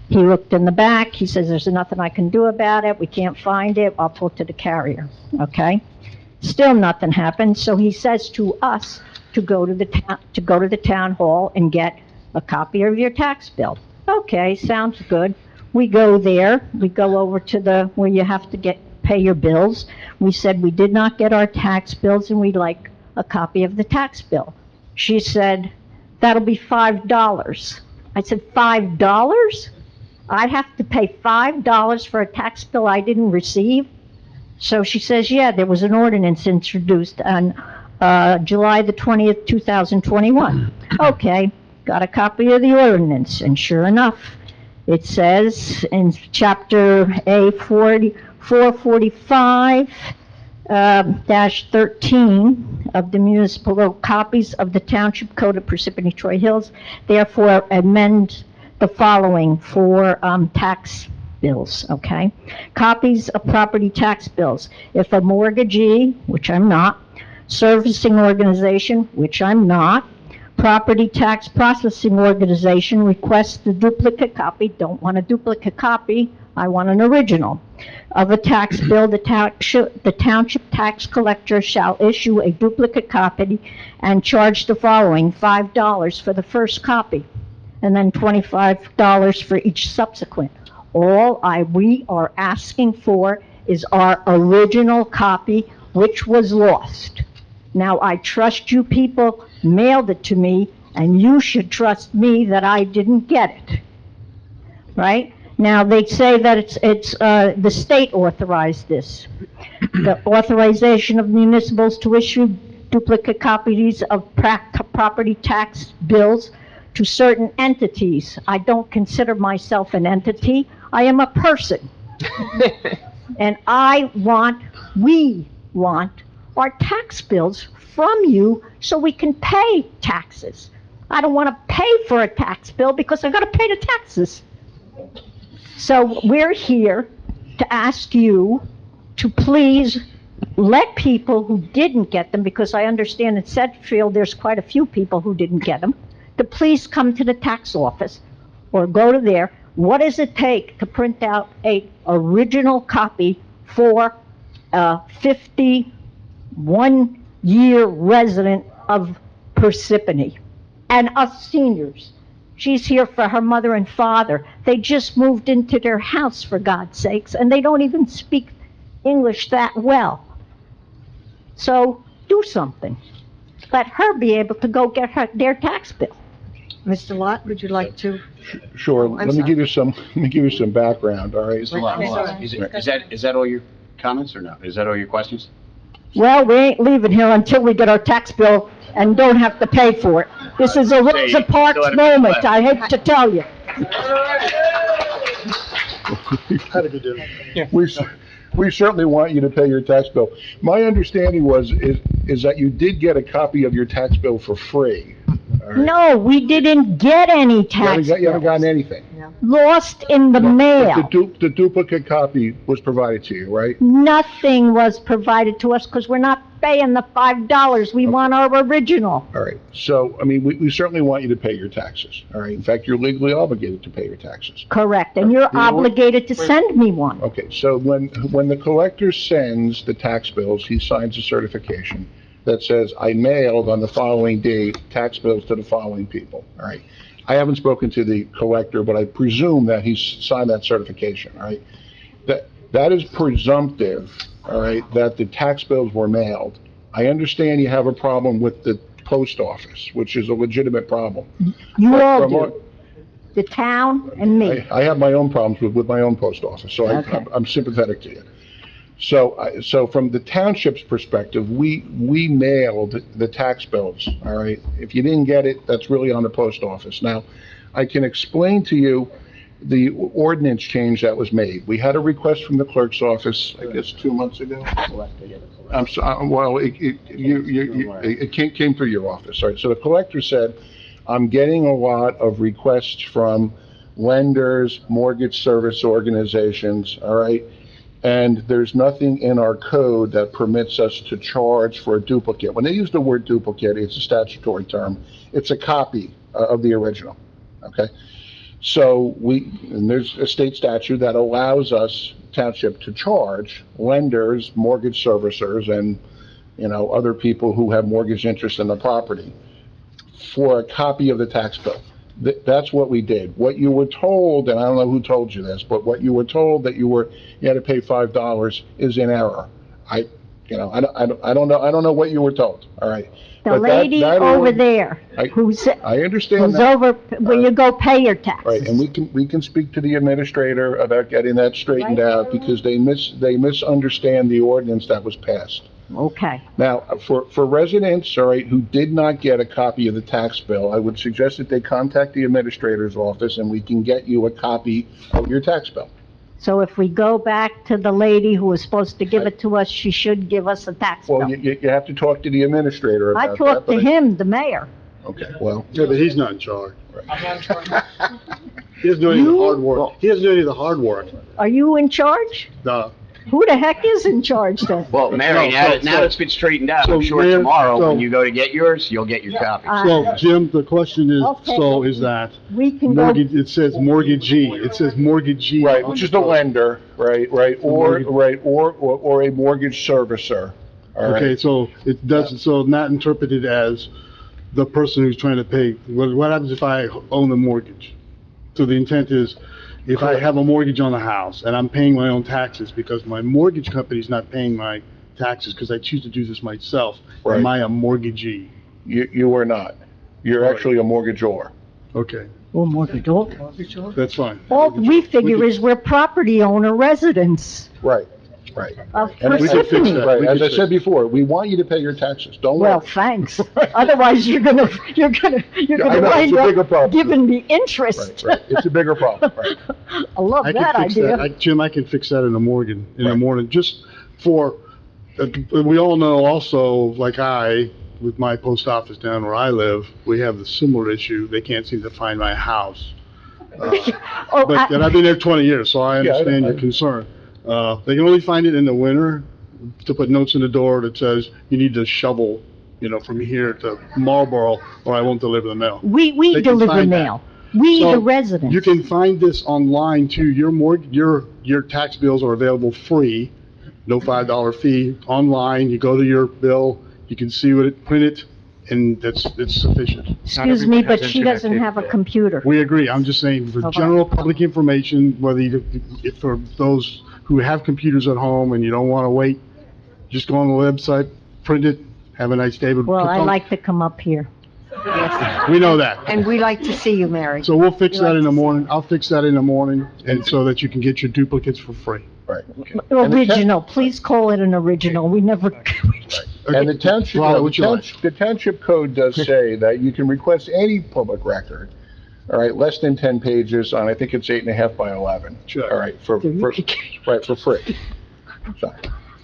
He looked in the back. He says, there's nothing I can do about it. We can't find it. I'll talk to the carrier. Okay? Still nothing happened. So he says to us to go to the town hall and get a copy of your tax bill. Okay, sounds good. We go there. We go over to where you have to pay your bills. We said we did not get our tax bills and we'd like a copy of the tax bill. She said, that'll be $5. I said, $5? I have to pay $5 for a tax bill I didn't receive? So she says, yeah, there was an ordinance introduced on July the 20th, 2021. Okay, got a copy of the ordinance, and sure enough, it says in chapter A 445-13 of the municipal law, copies of the Township Code of Parsippany Troy Hills, therefore amend the following for tax bills, okay? Copies of property tax bills. If a mortgagee, which I'm not, servicing organization, which I'm not, property tax processing organization requests the duplicate copy, don't want a duplicate copy, I want an original, of a tax bill, the township tax collector shall issue a duplicate copy and charge the following: $5 for the first copy, and then $25 for each subsequent. All we are asking for is our original copy, which was lost. Now, I trust you people mailed it to me, and you should trust me that I didn't get it, right? Now, they say that it's the state authorized this. The authorization of municipals to issue duplicate copies of property tax bills to certain entities. I don't consider myself an entity. I am a person. And we want our tax bills from you so we can pay taxes. I don't want to pay for a tax bill because I've got to pay the taxes. So we're here to ask you to please let people who didn't get them, because I understand in Sedgefield there's quite a few people who didn't get them, to please come to the tax office or go to there. What does it take to print out a original copy for a 51-year resident of Parsippany and us seniors? She's here for her mother and father. They just moved into their house, for God's sakes, and they don't even speak English that well. So do something. Let her be able to go get their tax bill. Mr. Lott, would you like to? Sure, I'm let me sorry. give you some background, all right? Hold on, hold on. Is that all your comments or no? Is that all your questions? Well, we ain't leaving here until we get our tax bill and don't have to pay for it. This is a Rosa Parks moment, I hate to tell you. Had a good dinner. We certainly want you to pay your tax bill. My understanding is that you did get a copy of your tax bill for free. All right? No, we didn't get any tax You haven't gotten bills. anything. Lost in the But mail. the duplicate copy was provided to you, right? Nothing was provided to us because we're not paying the $5. We want our original. All right, so, I mean, we certainly want you to pay your taxes, all right? In fact, you're legally obligated to pay your taxes. Correct, and you're obligated to send me one. Okay, so when the collector sends the tax bills, he signs a certification that says, I mailed on the following date tax bills to the following people, all right? I haven't spoken to the collector, but I presume that he's signed that certification, all right? That is presumptive, all right, that the tax bills were mailed. I understand you have a problem with the post office, which is a legitimate problem. You But all from do, what- the town and me. I have my own problems with my own post office, so Okay. I'm sympathetic to you. So from the township's perspective, we mailed the tax bills, all right? If you didn't get it, that's really on the post office. Now, I can explain to you the ordinance change that was made. We had a request from the clerk's office, I guess, 2 months ago. I'm sorry, well, it came through your office, all right? So the collector said, I'm getting a lot of requests from lenders, mortgage service organizations, all right? And there's nothing in our code that permits us to charge for a duplicate. When they use the word duplicate, it's a statutory term. It's a copy of the original, okay? So and there's a state statute that allows us, township, to charge lenders, mortgage servicers, and, other people who have mortgage interest in the property for a copy of the tax bill. That's what we did. What you were told, and I don't know who told you this, but what you were told that you had to pay $5 is in error. I don't know what you were told, all right? The But lady that over there, I understand who's that. over, where you go pay your taxes. Right, and we can speak to the administrator about getting that straightened out, because they misunderstand the ordinance that was passed. Okay. Now, for residents, all right, who did not get a copy of the tax bill, I would suggest that they contact the administrator's office and we can get you a copy of your tax bill. So if we go back to the lady who was supposed to give it to us, she should give us a tax Well, bill. you have to talk to the administrator I about that. talked to but him, the mayor. Okay, well. Yeah, but he's not in charge. He doesn't do any of the hard work. He doesn't do any of the hard work. Are you in charge? No. Who the heck is in charge then? Well, Mary, now that it's been straightened out, I'm sure Mayor, tomorrow, when so- you go to get yours, you'll get your copy. So, Jim, the question is, Okay. is that We can go, mortgage, it says mortgagee, it says mortgagee. Right, which is the lender, right, or a mortgage servicer, all right? Okay, so it doesn't, so not interpreted as the person who's trying to pay. What happens if I own the mortgage? So the intent is, if I have a mortgage on the house and I'm paying my own taxes because my mortgage company's not paying my taxes because I choose to do this myself, Right. am I a mortgagee? You are not. You're Right. actually a mortgagor. Okay, oh, mortgage, that's fine. all we figure is we're property owner residents. Right. Right. of And we can fix Parsippany. that. Right, We as can I said before, we want you to pay your taxes, don't worry. Well, thanks. Otherwise, you're gonna I know, it's a wind bigger up problem. giving me interest. Right, it's a bigger problem, right. I love I can that fix idea. that. Jim, I can fix that in the morning, Right. just for, we all know also, like with my post office down where I live, we have the similar issue. They can't seem to find my house. Oh, But, and I've been there 20 years, so I Yeah, I understand know. your concern. They can only find it in the winter to put notes in the door that says, you need to shovel, from here to Marlboro, or I won't deliver the mail. We They can deliver find that. mail. We, So, the residents. You can find this online too. Your tax bills are available free, no $5 fee, online. You go to your bill, you can see print it, and it's sufficient. Excuse me, but she doesn't have a computer. We agree. I'm just saying for Okay. general public information, if for those who have computers at home and you don't want to wait, just go on the website, print it, have a nice day. But Well, I like to come up here. We know that. And we like to see you, Mary. So we'll fix that in the morning. I'll fix that in the morning, and so that you can get your duplicates for free. Right. And the Original, please call it an original. We never, And the township, Rhonda, what you like? the township code does say that you can request any public record, all right, less than 10 pages on, I think it's 8.5 by 11. Sure. All right, for free. So,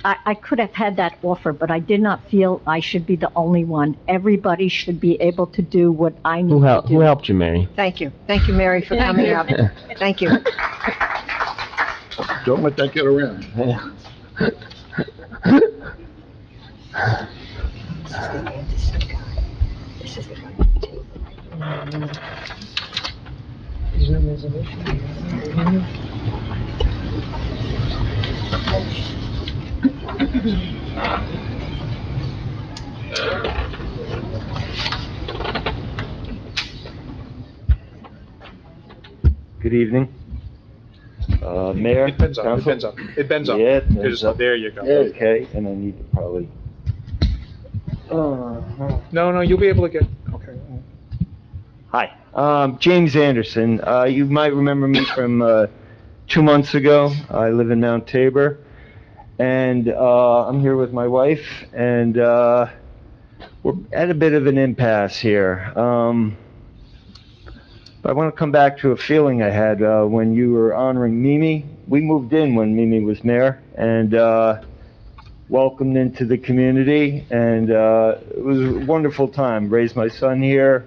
I could have had that offer, but I did not feel I should be the only one. Everybody should be able to do what I need to do. Who helped you, Mary? Thank you. Thank you, Mary, for coming up. Thank you. don't let that get around. Good evening. Mayor? It bends up, Council? It bends up. Yeah, it bends up. There you go. Okay, and I need to probably... No, you'll be able to get, okay. Hi, James Anderson. You might remember me from 2 months ago. I live in Mount Tabor, and I'm here with my wife, and we're at a bit of an impasse here. But I want to come back to a feeling I had when you were honoring Mimi. We moved in when Mimi was mayor, and welcomed into the community, and it was a wonderful time. Raised my son here.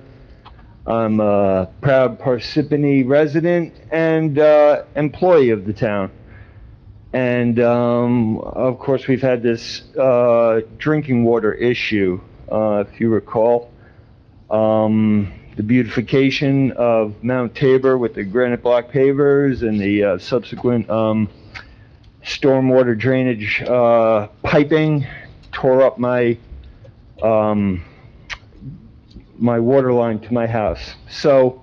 I'm a proud Parsippany resident and employee of the town. And of course, we've had this drinking water issue, if you recall. The beautification of Mount Tabor with the granite block pavers and the subsequent stormwater drainage piping tore up my my water line to my house. So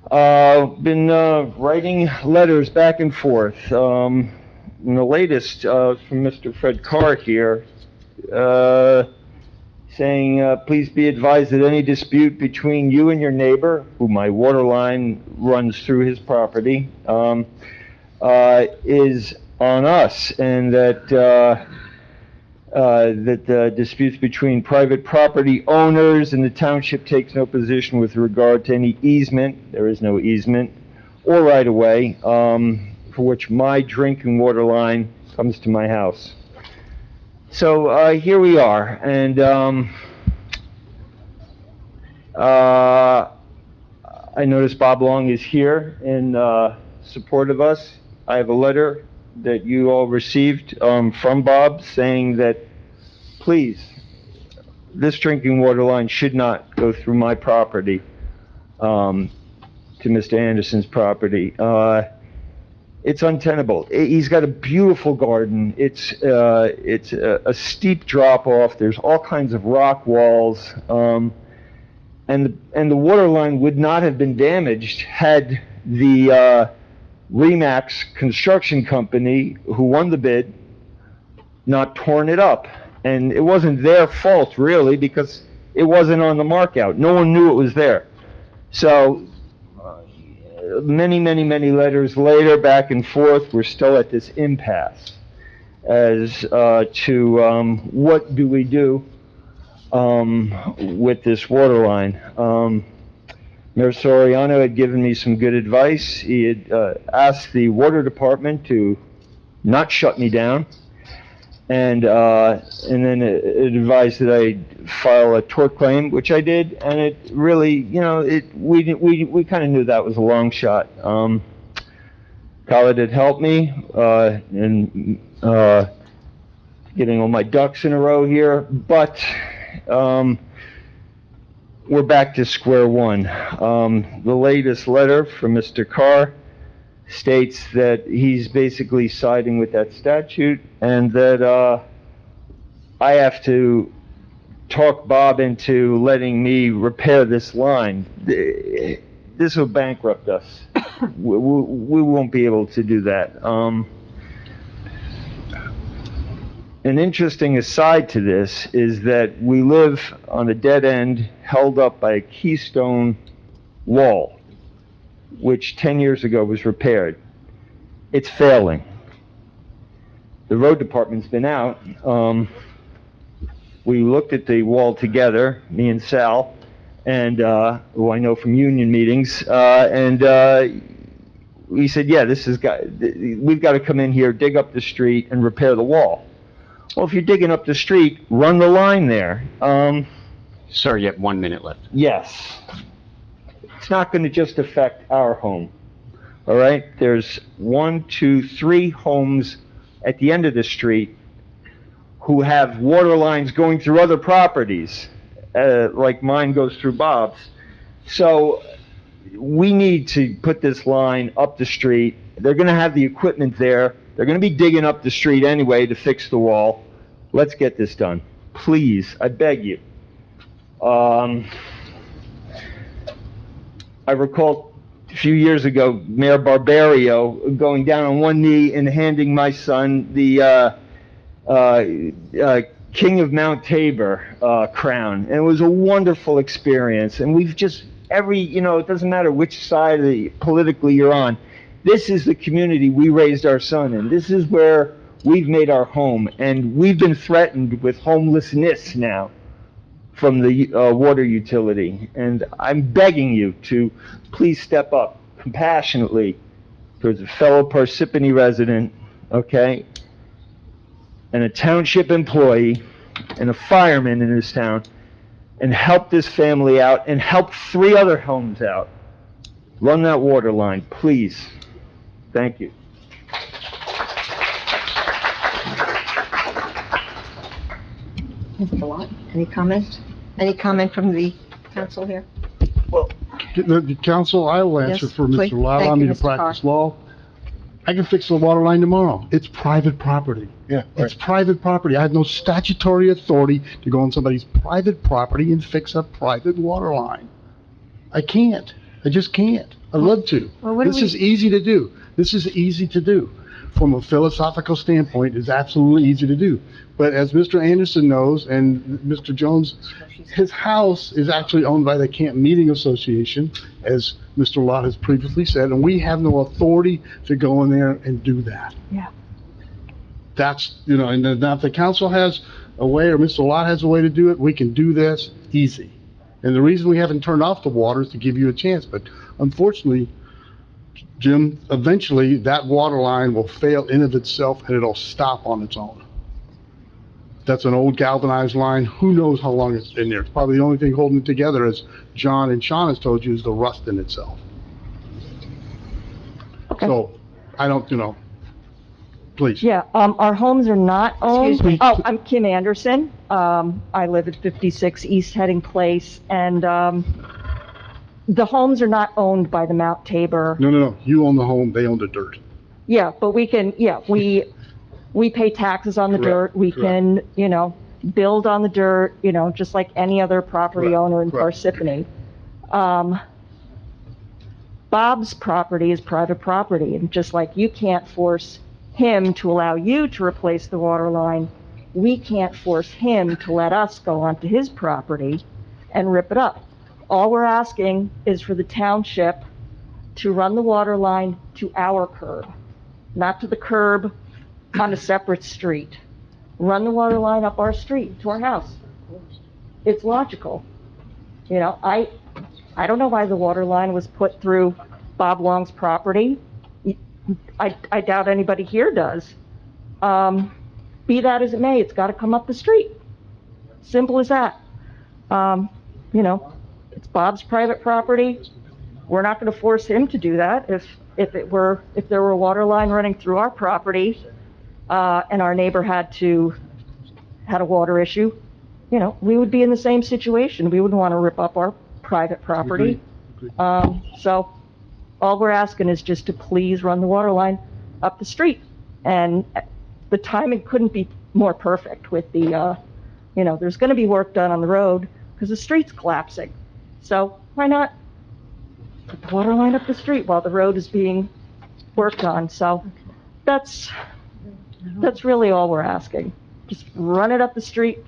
been writing letters back and forth. And the latest from Mr. Fred Carr here, saying, please be advised that any dispute between you and your neighbor, who my water line runs through his property, is on us, and that disputes between private property owners and the township takes no position with regard to any easement, there is no easement, or right-of-way, for which my drinking water line comes to my house. So here we are, and I notice Bob Long is here in support of us. I have a letter that you all received from Bob saying that, please, this drinking water line should not go through my property to Mr. Anderson's property. It's untenable. He's got a beautiful garden. It's a steep drop off. There's all kinds of rock walls, and the water line would not have been damaged had the Remax construction company, who won the bid, not torn it up. And it wasn't their fault really, because it wasn't on the markout. No one knew it was there. So many letters later, back and forth, we're still at this impasse. as to what do we do with this water line. Mayor Soriano had given me some good advice. He had asked the water department to not shut me down, and then it advised that I file a tort claim, which I did, and it really, we kind of knew that was a long shot. Khaled had helped me in getting all my ducks in a row here, but we're back to square one. The latest letter from Mr. Carr states that he's basically siding with that statute, and that I have to talk Bob into letting me repair this line. This will bankrupt us. We won't be able to do that. An interesting aside to this is that we live on a dead end held up by a keystone wall, which 10 years ago was repaired. It's failing. The road department's been out. We looked at the wall together, me and Sal, and who I know from union meetings, and we said, yeah, we've got to come in here, dig up the street, and repair the wall. Well, if you're digging up the street, run the line there. Sir, you have 1 minute left. Yes. It's not going to just affect our home, all right? There's 1, 2, 3 homes at the end of the street who have water lines going through other properties, like mine goes through Bob's. So we need to put this line up the street. They're going to have the equipment there. They're going to be digging up the street anyway to fix the wall. Let's get this done. Please, I beg you. I recall a few years ago, Mayor Barbario going down on one knee and handing my son the King of Mount Tabor crown. And it was a wonderful experience. And we've just, it doesn't matter which side politically you're on. This is the community we raised our son in. This is where we've made our home, and we've been threatened with homelessness now from the water utility. And I'm begging you to please step up compassionately towards a fellow Parsippany resident, okay, and a township employee, and a fireman in this town, and help this family out, and help 3 other homes out. Run that water line, please. Thank you. Mr. Lott, any comments? Any comment from the council here? Well, the council, I will answer Yes, for please. Mr. Lott. Thank Allow you, me to Mr. practice law. I can fix the water line tomorrow. It's private property. Yeah, It's private property. I have no statutory authority to go on somebody's private property and fix a private water line. I can't. I just can't. I'd love to. Well, what do This we- is easy to do. This is easy to do. From a philosophical standpoint, it's absolutely easy to do. But as Mr. Anderson knows, and Mr. Jones, his house is actually owned by the Camp Meeting Association, as Mr. Lott has previously said, and we have no authority to go in there and do that. Yeah. That's, and then if the council has a way, or Mr. Lott has a way to do it, we can do this easy. And the reason we haven't turned off the water is to give you a chance, but unfortunately, Jim, eventually that water line will fail in of itself and it'll stop on its own. That's an old galvanized line. Who knows how long it's been there? It's probably the only thing holding it together, as John and Sean has told you, is the rust in itself. Okay. So, I don't, please. Yeah, our homes are not owned. Excuse me. Oh, I'm Kim Anderson. I live at 56 East Heading Place, and the homes are not owned by the Mount Tabor. No. You own the home, they own the dirt. Yeah, but we can, we pay taxes on the dirt. Correct, We can, build on the dirt, just like any other property Correct, owner in correct. Parsippany. Bob's property is private property, and just like you can't force him to allow you to replace the water line, we can't force him to let us go onto his property and rip it up. All we're asking is for the township to run the water line to our curb, not to the curb on a separate street. Run the water line up our street to our house. It's logical. You know, I don't know why the water line was put through Bob Long's property. I doubt anybody here does. Be that as it may, it's gotta come up the street. Simple as that. You know, it's Bob's private property. We're not gonna force him to do that. If there were a water line running through our property, and our neighbor had a water issue, you know, we would be in the same situation. We wouldn't wanna rip up our private property. So all we're asking is just to please run the water line up the street. And the timing couldn't be more perfect with the, you know, there's gonna be work done on the road because the street's collapsing. So why not put the water line up the street while the road is being worked on? So that's really all we're asking. Just run it up the street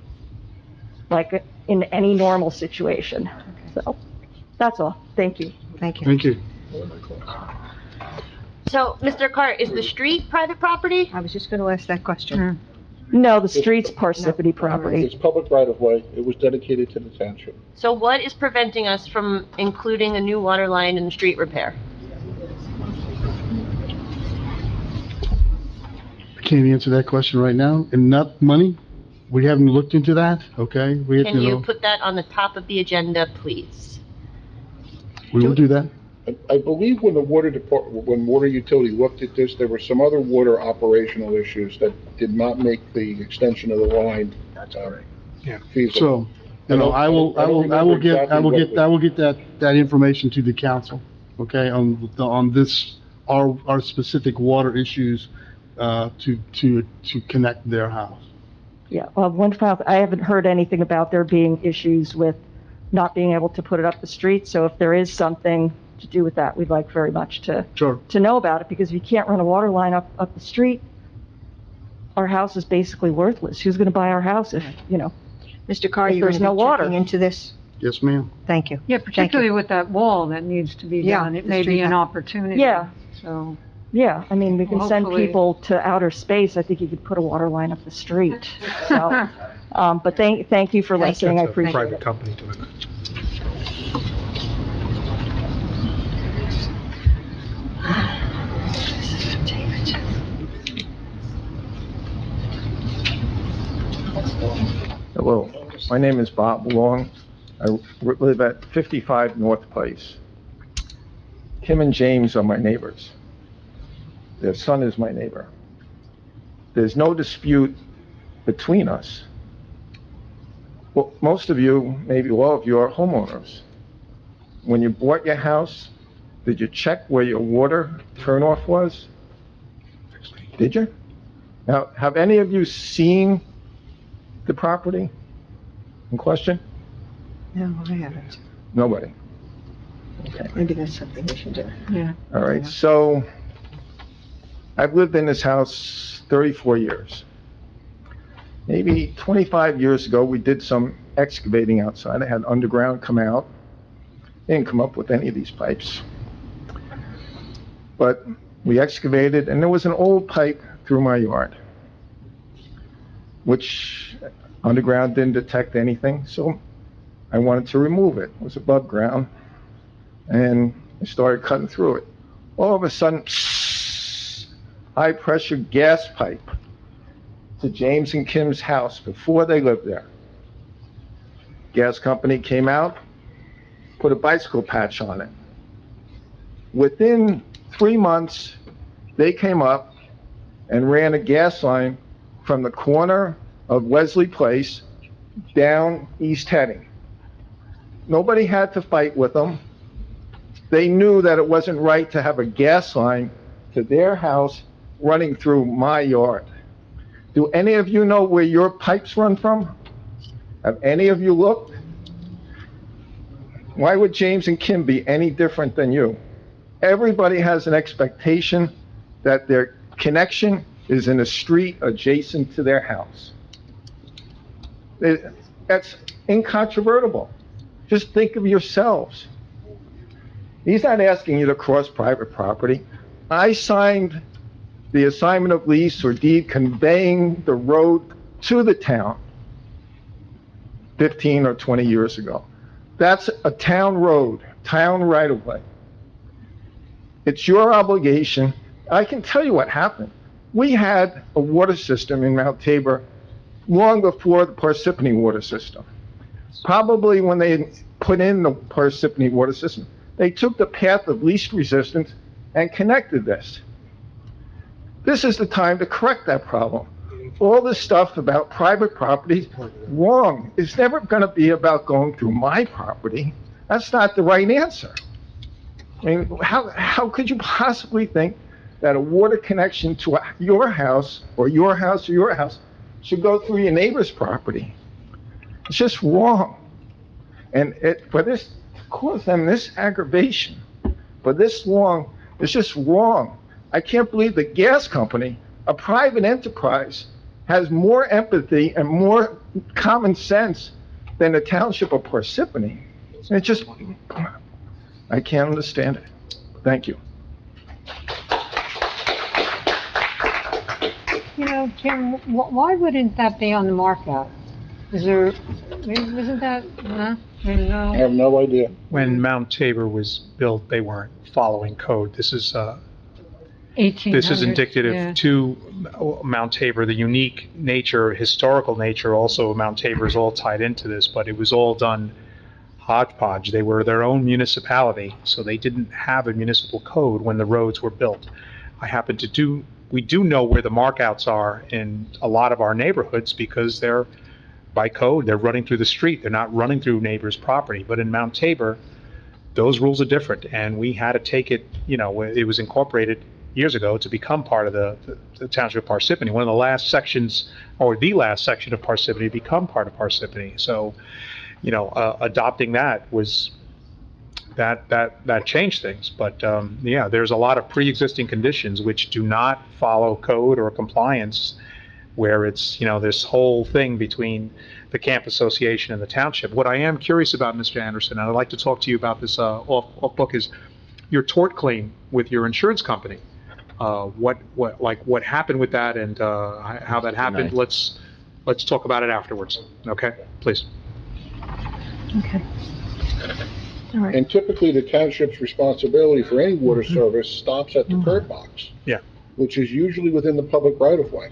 like in any normal situation. So that's all. Thank you. Thank you. Thank you. So, Mr. Carr, is the street private property? I was just gonna ask that question. No, the street's Parsippany property. It's public right of way. It was dedicated to the township. So what is preventing us from including a new water line in the street repair? I can't answer that question right now. Enough money? We haven't looked into that, okay? Can you put that on the top of the agenda, please? We will do that. I believe when the water department, when water utility looked at this, there were some other water operational issues that did not make the extension of the line. Feasible. So, you know, I will get that information to the council, okay, on this, our specific water issues, to connect their house. Yeah, one final, I haven't heard anything about there being issues with not being able to put it up the street, so if there is something to do with that, we'd like very much to know about it, because if you can't run a water line up the street, our house is basically worthless. Who's gonna buy our house if, you know, Mr. Carr, if you're there's gonna no be water? checking into this? Yes, ma'am. Thank you. Yeah, Thank you. particularly with that wall that needs to be Yeah, done. It the may street be an light. opportunity. Yeah. So, Yeah, I mean, we can Well, send hopefully- people to outer space. I think you could put a water line up the street. So, but thank you for listening. I appreciate Private it. company doing it. Hello, my name is Bob Long. I live at 55 North Place. Kim and James are my neighbors. Their son is my neighbor. There's no dispute between us. Well, most of you, maybe all of you, are homeowners. When you bought your house, did you check where your water turnoff was? Did you? Now, have any of you seen the property in question? No, I haven't. Nobody. Okay. Maybe that's something we should do. yeah. All right, so I've lived in this house 34 years. Maybe 25 years ago, we did some excavating outside. I had underground come out. They didn't come up with any of these pipes. But we excavated, and there was an old pipe through my yard, which underground didn't detect anything, so I wanted to remove it. It was above ground, and I started cutting through it. All of a sudden, high-pressure gas pipe to James and Kim's house before they lived there. Gas company came out, put a bicycle patch on it. Within 3 months, they came up and ran a gas line from the corner of Wesley Place down East Heading. Nobody had to fight with them. They knew that it wasn't right to have a gas line to their house running through my yard. Do any of you know where your pipes run from? Have any of you looked? Why would James and Kim be any different than you? Everybody has an expectation that their connection is in a street adjacent to their house. That's incontrovertible. Just think of yourselves. He's not asking you to cross private property. I signed the assignment of lease or deed conveying the road to the town 15 or 20 years ago. That's a town road, town right-of-way. It's your obligation. I can tell you what happened. We had a water system in Mount Tabor long before the Parsippany water system. Probably when they put in the Parsippany water system, they took the path of least resistance and connected this. This is the time to correct that problem. All this stuff about private property, wrong. It's never going to be about going through my property. That's not the right answer. I mean, how could you possibly think that a water connection to your house or your house or your house should go through your neighbor's property? It's just wrong. And for this to cause them this aggravation for this long, it's just wrong. I can't believe the gas company, a private enterprise, has more empathy and more common sense than the township of Parsippany. It just, I can't understand it. Thank you. You know, Jim, why wouldn't that be on the markup? Isn't that, huh? I have no idea. When Mount Tabor was built, they weren't following code. This is 1800s, this is indicative yeah. to Mount Tabor, the unique nature, historical nature also of Mount Tabor is all tied into this, but it was all done hodgepodge. They were their own municipality, so they didn't have a municipal code when the roads were built. We do know where the markouts are in a lot of our neighborhoods because they're, by code, they're running through the street. They're not running through neighbors' property. But in Mount Tabor, those rules are different, and we had to take it, it was incorporated years ago to become part of the township of Parsippany. One of the last sections, or the last section of Parsippany, to become part of Parsippany. So, adopting that was, that changed things. But, there's a lot of pre-existing conditions which do not follow code or compliance, where it's, this whole thing between the camp association and the township. What I am curious about, Mr. Anderson, and I'd like to talk to you about this off book, is your tort claim with your insurance company. What happened with that and how that happened? Let's talk about it afterwards. Okay, please. Okay. All right. And typically, the township's responsibility for any water service stops at the curb box. Yeah. Which is usually within the public right-of-way.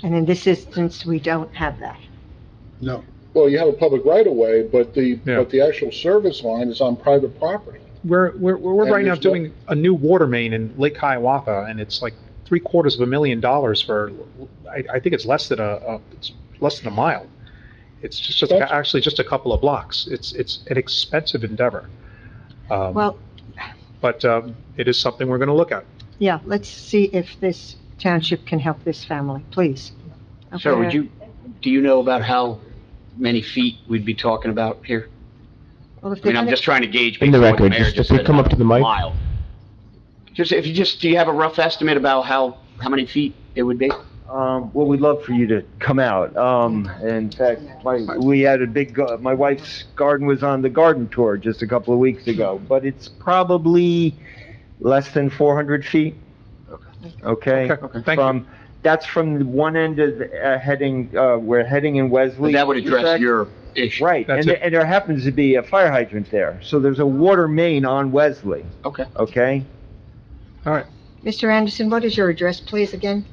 And in this instance, we don't have that. No. Well, you have a public right-of-way, but the actual service line is on private property. We're right now doing a new water main in Lake Hiawatha, and it's like $750,000 for, I think it's less than a mile. It's just actually just a couple of blocks. It's an expensive endeavor. But it is something we're going to look at. Yeah, let's see if this township can help this family, please. Okay. Sir, do you know about how many feet we'd be talking about here? Well, if I mean, I'm just trying to gauge. In the based on what record, mayor just said come up about to the mic. mile. Do you have a rough estimate about how many feet it would be? Well, we'd love for you to come out. In fact, we had my wife's garden was on the garden tour just a couple of weeks ago, but it's probably less than 400 feet. Okay. Thank you. That's from one end of we're heading in Wesley. But that would address your issue. Right, and there happens to be a fire hydrant there, so there's a water main on Wesley. Okay. Okay? All right. Mr. Anderson, what is your address, please, again?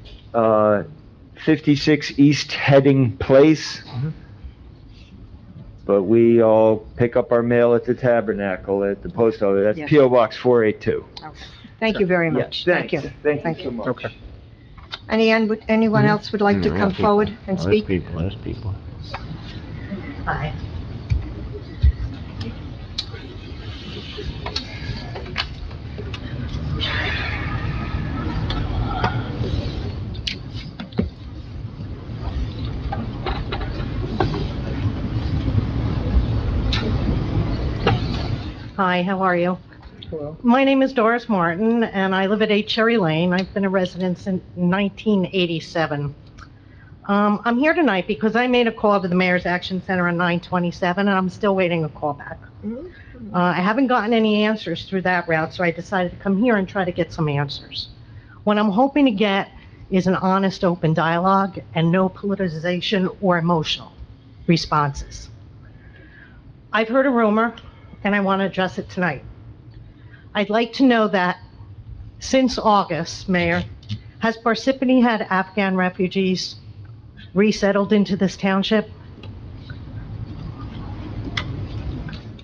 56 East Heading Place. Mm-hmm. But we all pick up our mail at the Tabernacle at the post office. That's Yes. P.O. Box 482. Okay. Thank you very much. Thank you. you. Thank you so much. Okay. Anyone else would like to come forward and speak? There's people. Hi. Hi, how are you? Hello. My name is Doris Martin, and I live at 8 Cherry Lane. I've been a resident since 1987. I'm here tonight because I made a call to the Mayor's Action Center on 927, and I'm still waiting a call back. I haven't gotten any answers through that route, so I decided to come here and try to get some answers. What I'm hoping to get is an honest, open dialogue and no politicization or emotional responses. I've heard a rumor, and I want to address it tonight. I'd like to know that since August, Mayor, has Parsippany had Afghan refugees resettled into this township?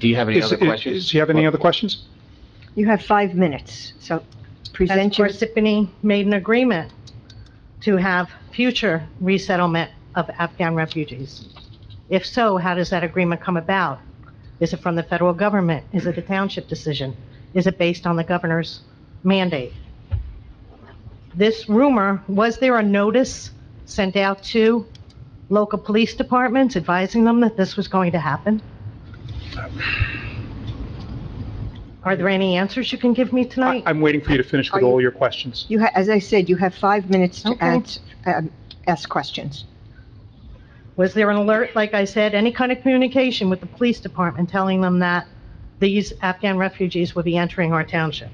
Do you have any other questions? Do you have any other questions? You have 5 minutes, so Has present your... Parsippany made an agreement to have future resettlement of Afghan refugees? If so, how does that agreement come about? Is it from the federal government? Is it a township decision? Is it based on the governor's mandate? This rumor, was there a notice sent out to local police departments advising them that this was going to happen? Are there any answers you can give me tonight? I'm waiting for you to finish with all your questions. As I said, you have 5 minutes to Okay. ask questions. Was there an alert, like I said, any kind of communication with the police department telling them that these Afghan refugees would be entering our township?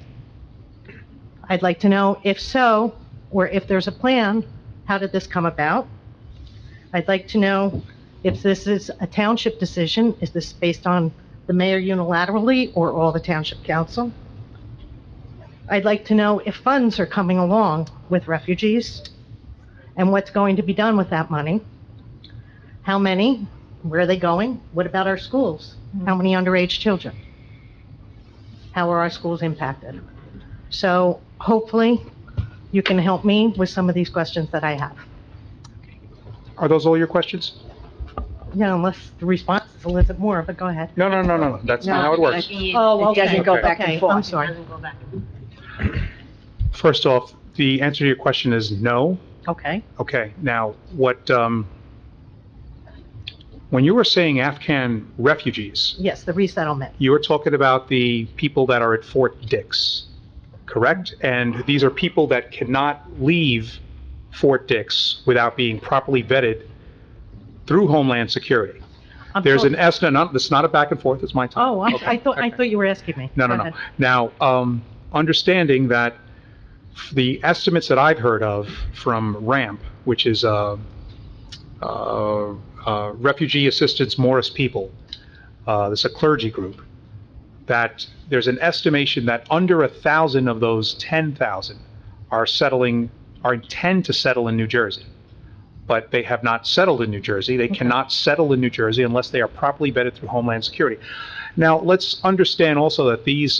I'd like to know if so, or if there's a plan, how did this come about? I'd like to know if this is a township decision, is this based on the mayor unilaterally or all the township council? I'd like to know if funds are coming along with refugees and what's going to be done with that money. How many? Where are they going? What about our schools? How many underage children? How are our schools impacted? So hopefully you can help me with some of these questions that I have. Are those all your questions? Yeah, unless the response is a little bit more, but go ahead. No. That's not how it works. Oh, It doesn't go back and okay, forth. I'm sorry. First off, the answer to your question is no. Okay. Okay, now, when you were saying Afghan refugees, Yes, the resettlement. you were talking about the people that are at Fort Dix, correct? And these are people that cannot leave Fort Dix without being properly vetted through Homeland Security. There's an estimate, it's not a back and forth, it's my time. Oh, I thought you were asking me. No. Go ahead. Now, understanding that the estimates that I've heard of from RAMP, which is Refugee Assistance Morris People, this is a clergy group, that there's an estimation that under 1,000 of those 10,000 intend to settle in New Jersey. But they have not settled in New Jersey. They cannot settle in New Jersey unless they are properly vetted through Homeland Security. Now, let's understand also that these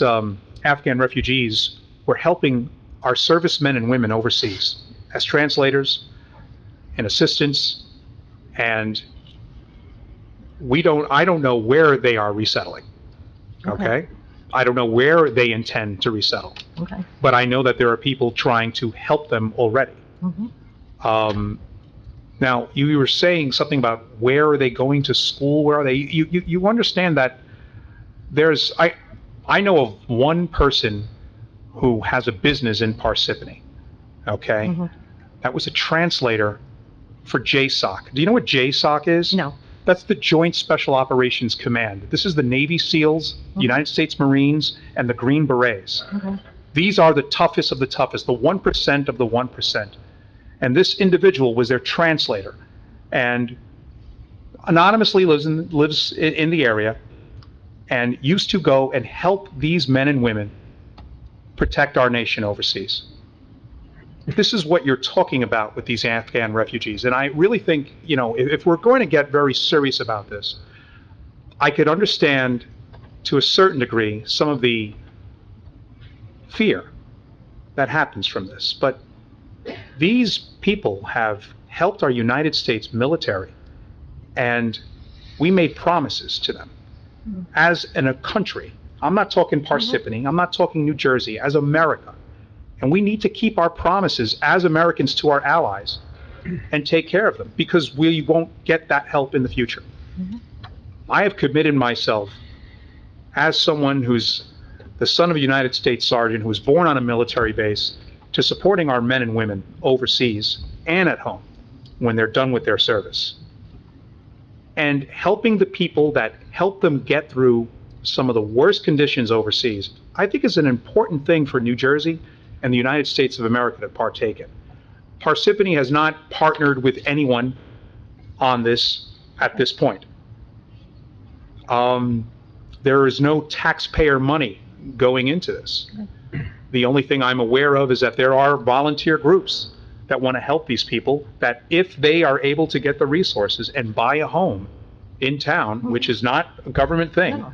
Afghan refugees were helping our servicemen and women overseas as translators and assistants, and I don't know where they are resettling, okay? I don't know where they intend to resettle. Okay. But I know that there are people trying to help them already. Now, you were saying something about where are they going to school? Where are they? You understand that I know of one person who has a business in Parsippany, okay? That was a translator for JSOC. Do you know what JSOC is? No. That's the Joint Special Operations Command. This is the Navy SEALs, United States Marines, and the Green Berets. These are the toughest of the toughest, the 1% of the 1%. And this individual was their translator, and anonymously lives in the area, and used to go and help these men and women protect our nation overseas. This is what you're talking about with these Afghan refugees, and I really think, if we're going to get very serious about this, I could understand to a certain degree some of the fear that happens from this, but these people have helped our United States military, and we made promises to them as in a country. I'm not talking Parsippany, I'm not talking New Jersey, as America. And we need to keep our promises as Americans to our allies and take care of them, because we won't get that help in the future. I have committed myself as someone who's the son of a United States Sergeant who was born on a military base to supporting our men and women overseas and at home when they're done with their service. And helping the people that help them get through some of the worst conditions overseas, I think is an important thing for New Jersey and the United States of America to partake in. Parsippany has not partnered with anyone on this at this point. There is no taxpayer money going into this. The only thing I'm aware of is that there are volunteer groups that want to help these people, that if they are able to get the resources and buy a home in town, which is not a government thing,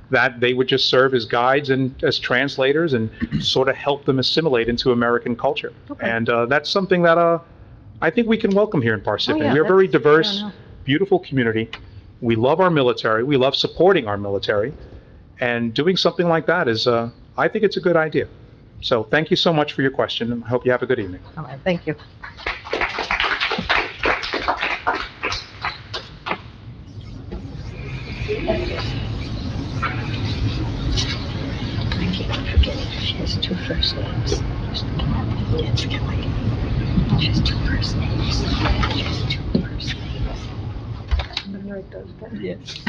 that they would just serve as guides and as translators and sort of help them assimilate into American culture. And that's something that I think we can welcome here in Parsippany. We're a very diverse, beautiful community. We love our military. We love supporting our military. And doing something like that is, I think it's a good idea. So thank you so much for your question, and I hope you have a good evening. All right, thank you. I keep forgetting she has two first names. It's Kelly. She has two first names. She has two first names. I'm gonna write those down. Yes.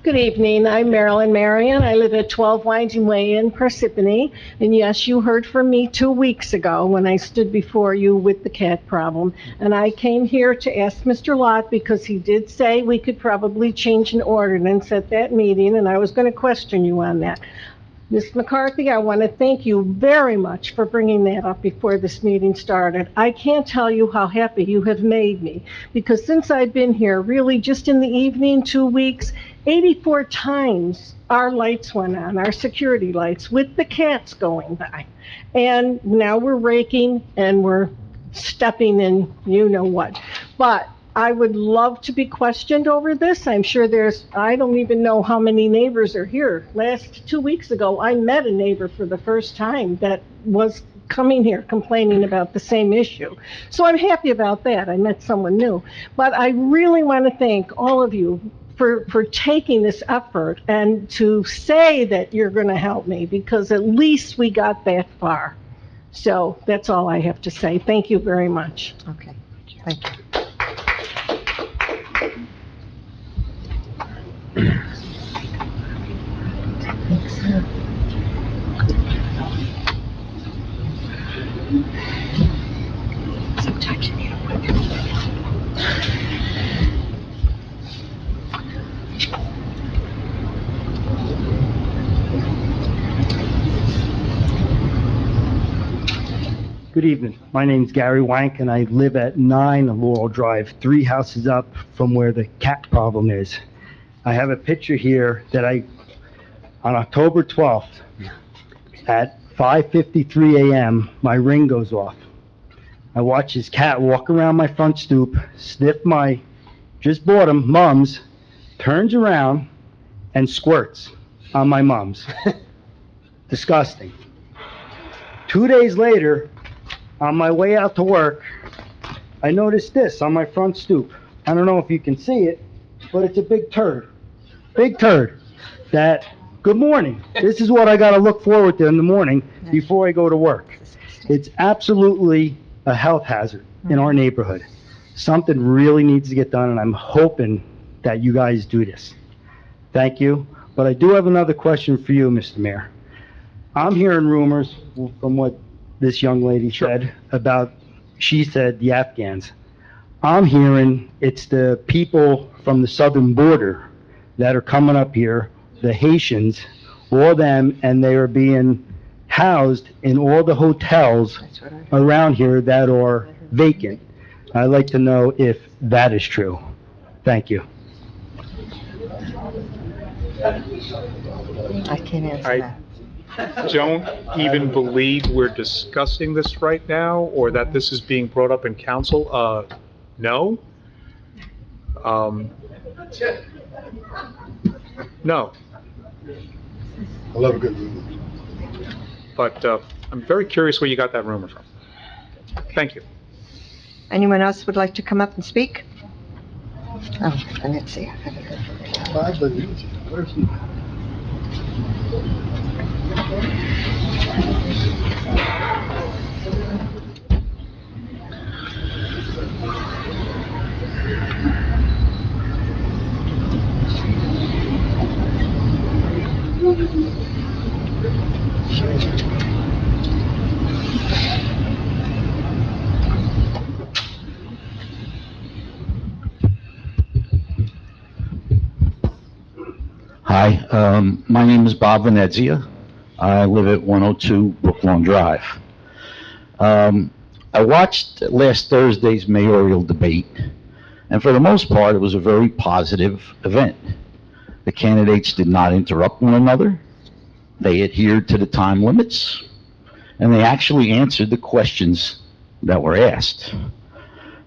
Good evening, I'm Marilyn Marion. I live at 12 Winding Way in Parsippany. And yes, you heard from me 2 weeks ago when I stood before you with the cat problem. And I came here to ask Mr. Lott because he did say we could probably change an ordinance at that meeting, and I was going to question you on that. Ms. McCarthy, I want to thank you very much for bringing that up before this meeting started. I can't tell you how happy you have made me, because since I've been here, really just in the evening, 2 weeks, 84 times our lights went on, our security lights, with the cats going by. And now we're raking and we're stepping in you know what. But I would love to be questioned over this. I'm sure I don't even know how many neighbors are here. 2 weeks ago, I met a neighbor for the first time that was coming here complaining about the same issue. So I'm happy about that. I met someone new. But I really want to thank all of you for taking this effort and to say that you're going to help me, because at least we got that far. So that's all I have to say. Thank you very much. Okay, thank you. Good evening. My name's Gary Wank, and I live at 9 Laurel Drive, 3 houses up from where the cat problem is. I have a picture here that on October 12th, at 5:53 a.m., my ring goes off. I watch his cat walk around my front stoop, sniff my, just bought him, mums, turns around, and squirts on my mums. Disgusting. 2 days later, on my way out to work, I noticed this on my front stoop. I don't know if you can see it, but it's a big turd. Big turd. Good morning. This is what I gotta look forward to in the morning before I go to work. It's absolutely a health hazard in our neighborhood. Something really needs to get done, and I'm hoping that you guys do this. Thank you. But I do have another question for you, Mr. Mayor. I'm hearing rumors from what this young lady said about, she said, the Afghans. I'm hearing it's the people from the southern border that are coming up here, the Haitians, all them, and they are being housed in all the hotels around here that are vacant. I'd like to know if that is true. Thank you. I can't answer that. Don't even believe we're discussing this right now, or that this is being brought up in council. No. No. I love a good rumor. But I'm very curious where you got that rumor from. Thank you. Anyone else would like to come up and speak? Oh, let's see. I believe you. Where's he? Hi, my name is Bob Venezia. I live at 102 Brooklawn Drive. I watched last Thursday's mayoral debate, and for the most part, it was a very positive event. The candidates did not interrupt one another. They adhered to the time limits, and they actually answered the questions that were asked.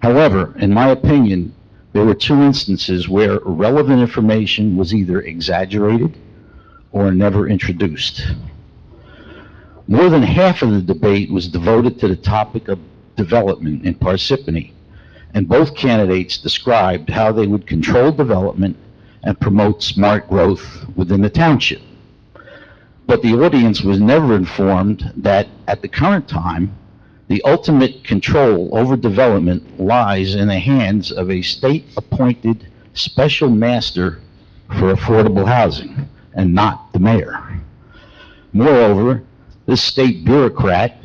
However, in my opinion, there were two instances where relevant information was either exaggerated or never introduced. More than half of the debate was devoted to the topic of development in Parsippany, and both candidates described how they would control development and promote smart growth within the township. But the audience was never informed that at the current time, the ultimate control over development lies in the hands of a state-appointed special master for affordable housing, and not the mayor. Moreover, this state bureaucrat,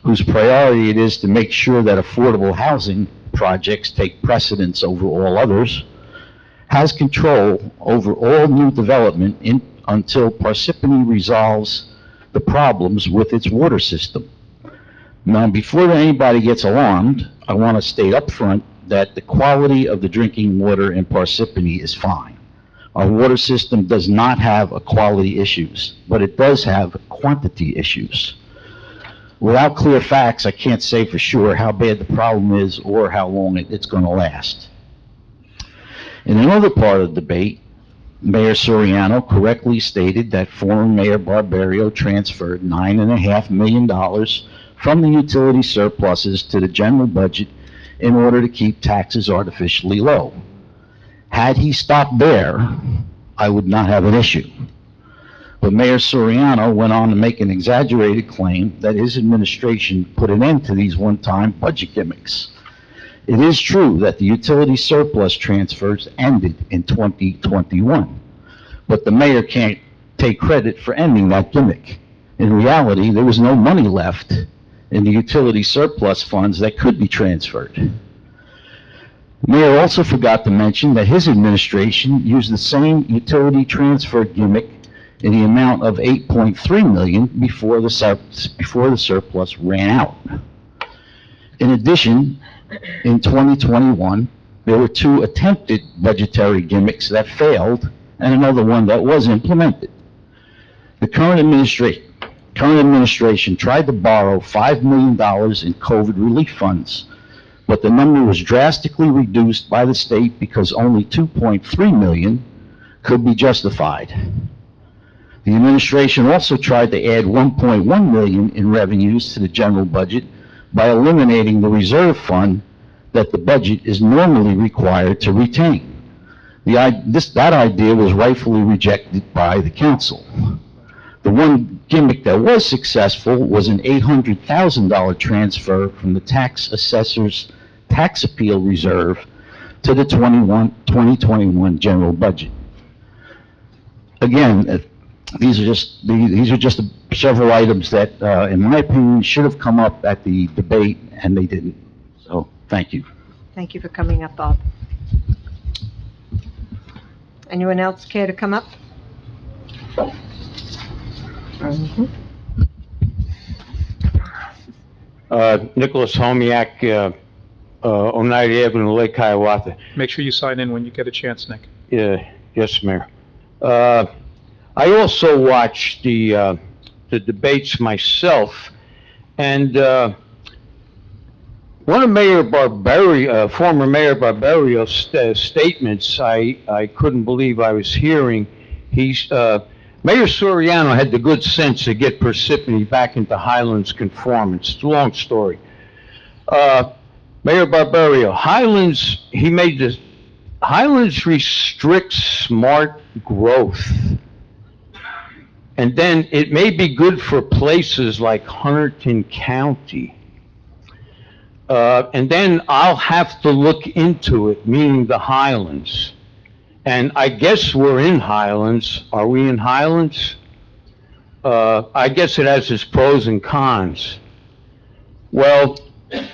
whose priority it is to make sure that affordable housing projects take precedence over all others, has control over all new development until Parsippany resolves the problems with its water system. Now, before anybody gets alarmed, I want to state up front that the quality of the drinking water in Parsippany is fine. Our water system does not have quality issues, but it does have quantity issues. Without clear facts, I can't say for sure how bad the problem is or how long it's going to last. In another part of the debate, Mayor Soriano correctly stated that former Mayor Barbario transferred $9.5 million from the utility surpluses to the general budget in order to keep taxes artificially low. Had he stopped there, I would not have an issue. But Mayor Soriano went on to make an exaggerated claim that his administration put an end to these one-time budget gimmicks. It is true that the utility surplus transfers ended in 2021, but the mayor can't take credit for ending that gimmick. In reality, there was no money left in the utility surplus funds that could be transferred. The mayor also forgot to mention that his administration used the same utility transfer gimmick in the amount of $8.3 million before the surplus ran out. In addition, in 2021, there were two attempted budgetary gimmicks that failed and another one that was implemented. The current administration tried to borrow $5 million in COVID relief funds, but the number was drastically reduced by the state because only $2.3 million could be justified. The administration also tried to add $1.1 million in revenues to the general budget by eliminating the reserve fund that the budget is normally required to retain. That idea was rightfully rejected by the council. The one gimmick that was successful was an $800,000 transfer from the tax assessor's tax appeal reserve to the 2021 general budget. Again, these are just several items that, in my opinion, should have come up at the debate, and they didn't. So, thank you. Thank you for coming up, Bob. Anyone else care to come up? Nicholas Homiak, Oneida Avenue, Lake Hiawatha. Make sure you sign in when you get a chance, Nick. Yes, Mayor. I also watched the debates myself, and one of former Mayor Barbario's statements, I couldn't believe I was hearing. Mayor Soriano had the good sense to get Parsippany back into Highlands conformance. It's a long story. Mayor Barbario, Highlands restricts smart growth. And then it may be good for places like Hunterdon County. And then I'll have to look into it, meaning the Highlands. And I guess we're in Highlands. Are we in Highlands? I guess it has its pros and cons. Well,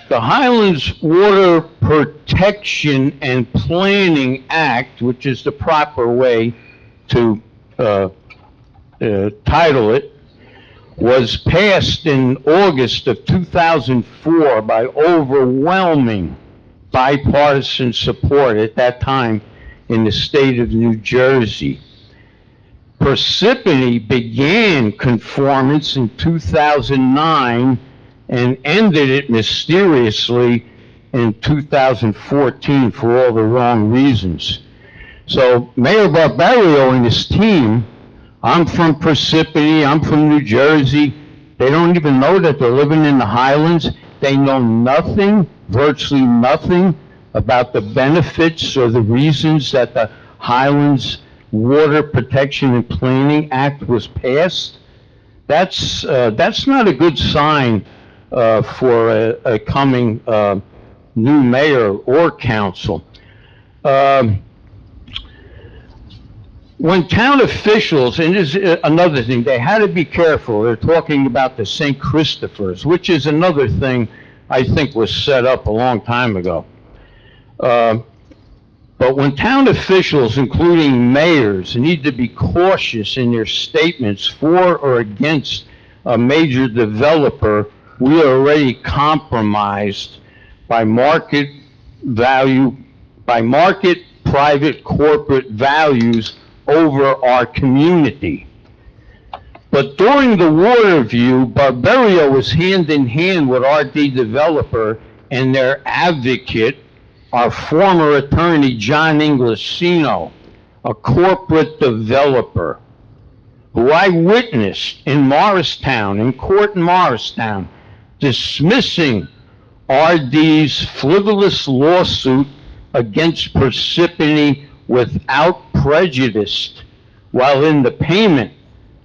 the Highlands Water Protection and Planning Act, which is the proper way to title it, was passed in August of 2004 by overwhelming bipartisan support at that time in the state of New Jersey. Parsippany began conformance in 2009 and ended it mysteriously in 2014 for all the wrong reasons. So Mayor Barbario and his team, I'm from Parsippany, I'm from New Jersey, they don't even know that they're living in the Highlands. They know nothing, virtually nothing, about the benefits or the reasons that the Highlands Water Protection and Planning Act was passed. That's not a good sign for a coming new mayor or council. When town officials, and this is another thing, they had to be careful. They're talking about the St. Christopher's, which is another thing I think was set up a long time ago. But when town officials, including mayors, need to be cautious in their statements for or against a major developer, we are already compromised by market private corporate values over our community. But during the water review, Barbario was hand in hand with RD developer and their advocate, our former attorney, John Inglesino, a corporate developer, who I witnessed in Morristown, in court in Morristown, dismissing RD's frivolous lawsuit against Parsippany without prejudice, while in the payment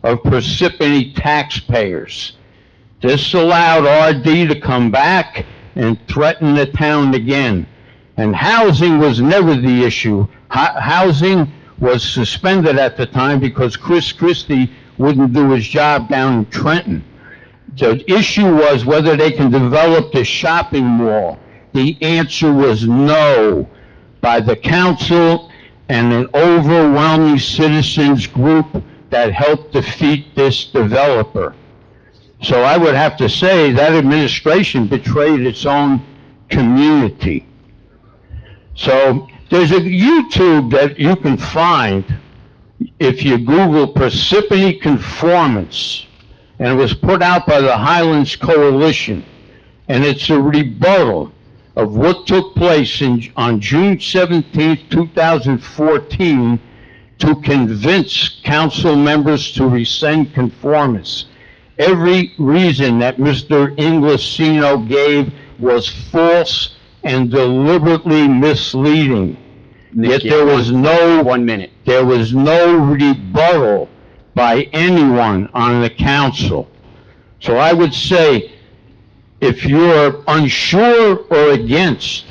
of Parsippany taxpayers. This allowed RD to come back and threaten the town again. And housing was never the issue. Housing was suspended at the time because Chris Christie wouldn't do his job down in Trenton. The issue was whether they can develop the shopping mall. The answer was no by the council and an overwhelming citizens group that helped defeat this developer. So I would have to say that administration betrayed its own community. So there's a YouTube that you can find if you Google Parsippany conformance, and it was put out by the Highlands Coalition, and it's a rebuttal of what took place on June 17, 2014 to convince council members to rescind conformance. Every reason that Mr. Inglesino gave was false and deliberately misleading. Yet there was no 1 minute. There was no rebuttal by anyone on the council. So I would say, if you're unsure or against,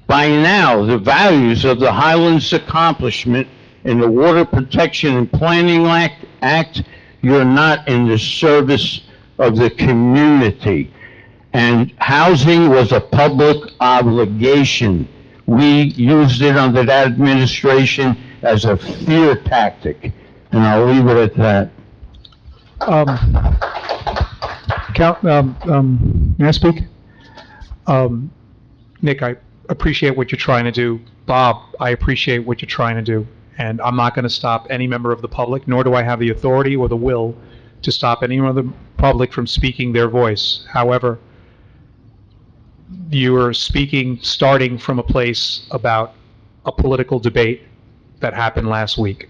by now, the values of the Highlands accomplishment in the Water Protection and Planning Act, you're not in the service of the community. And housing was a public obligation. We used it under that administration as a fear tactic, and I'll leave it at that. May I speak? Nick, I appreciate what you're trying to do. Bob, I appreciate what you're trying to do. And I'm not going to stop any member of the public, nor do I have the authority or the will to stop any member of the public from speaking their voice. However, you are speaking starting from a place about a political debate that happened last week.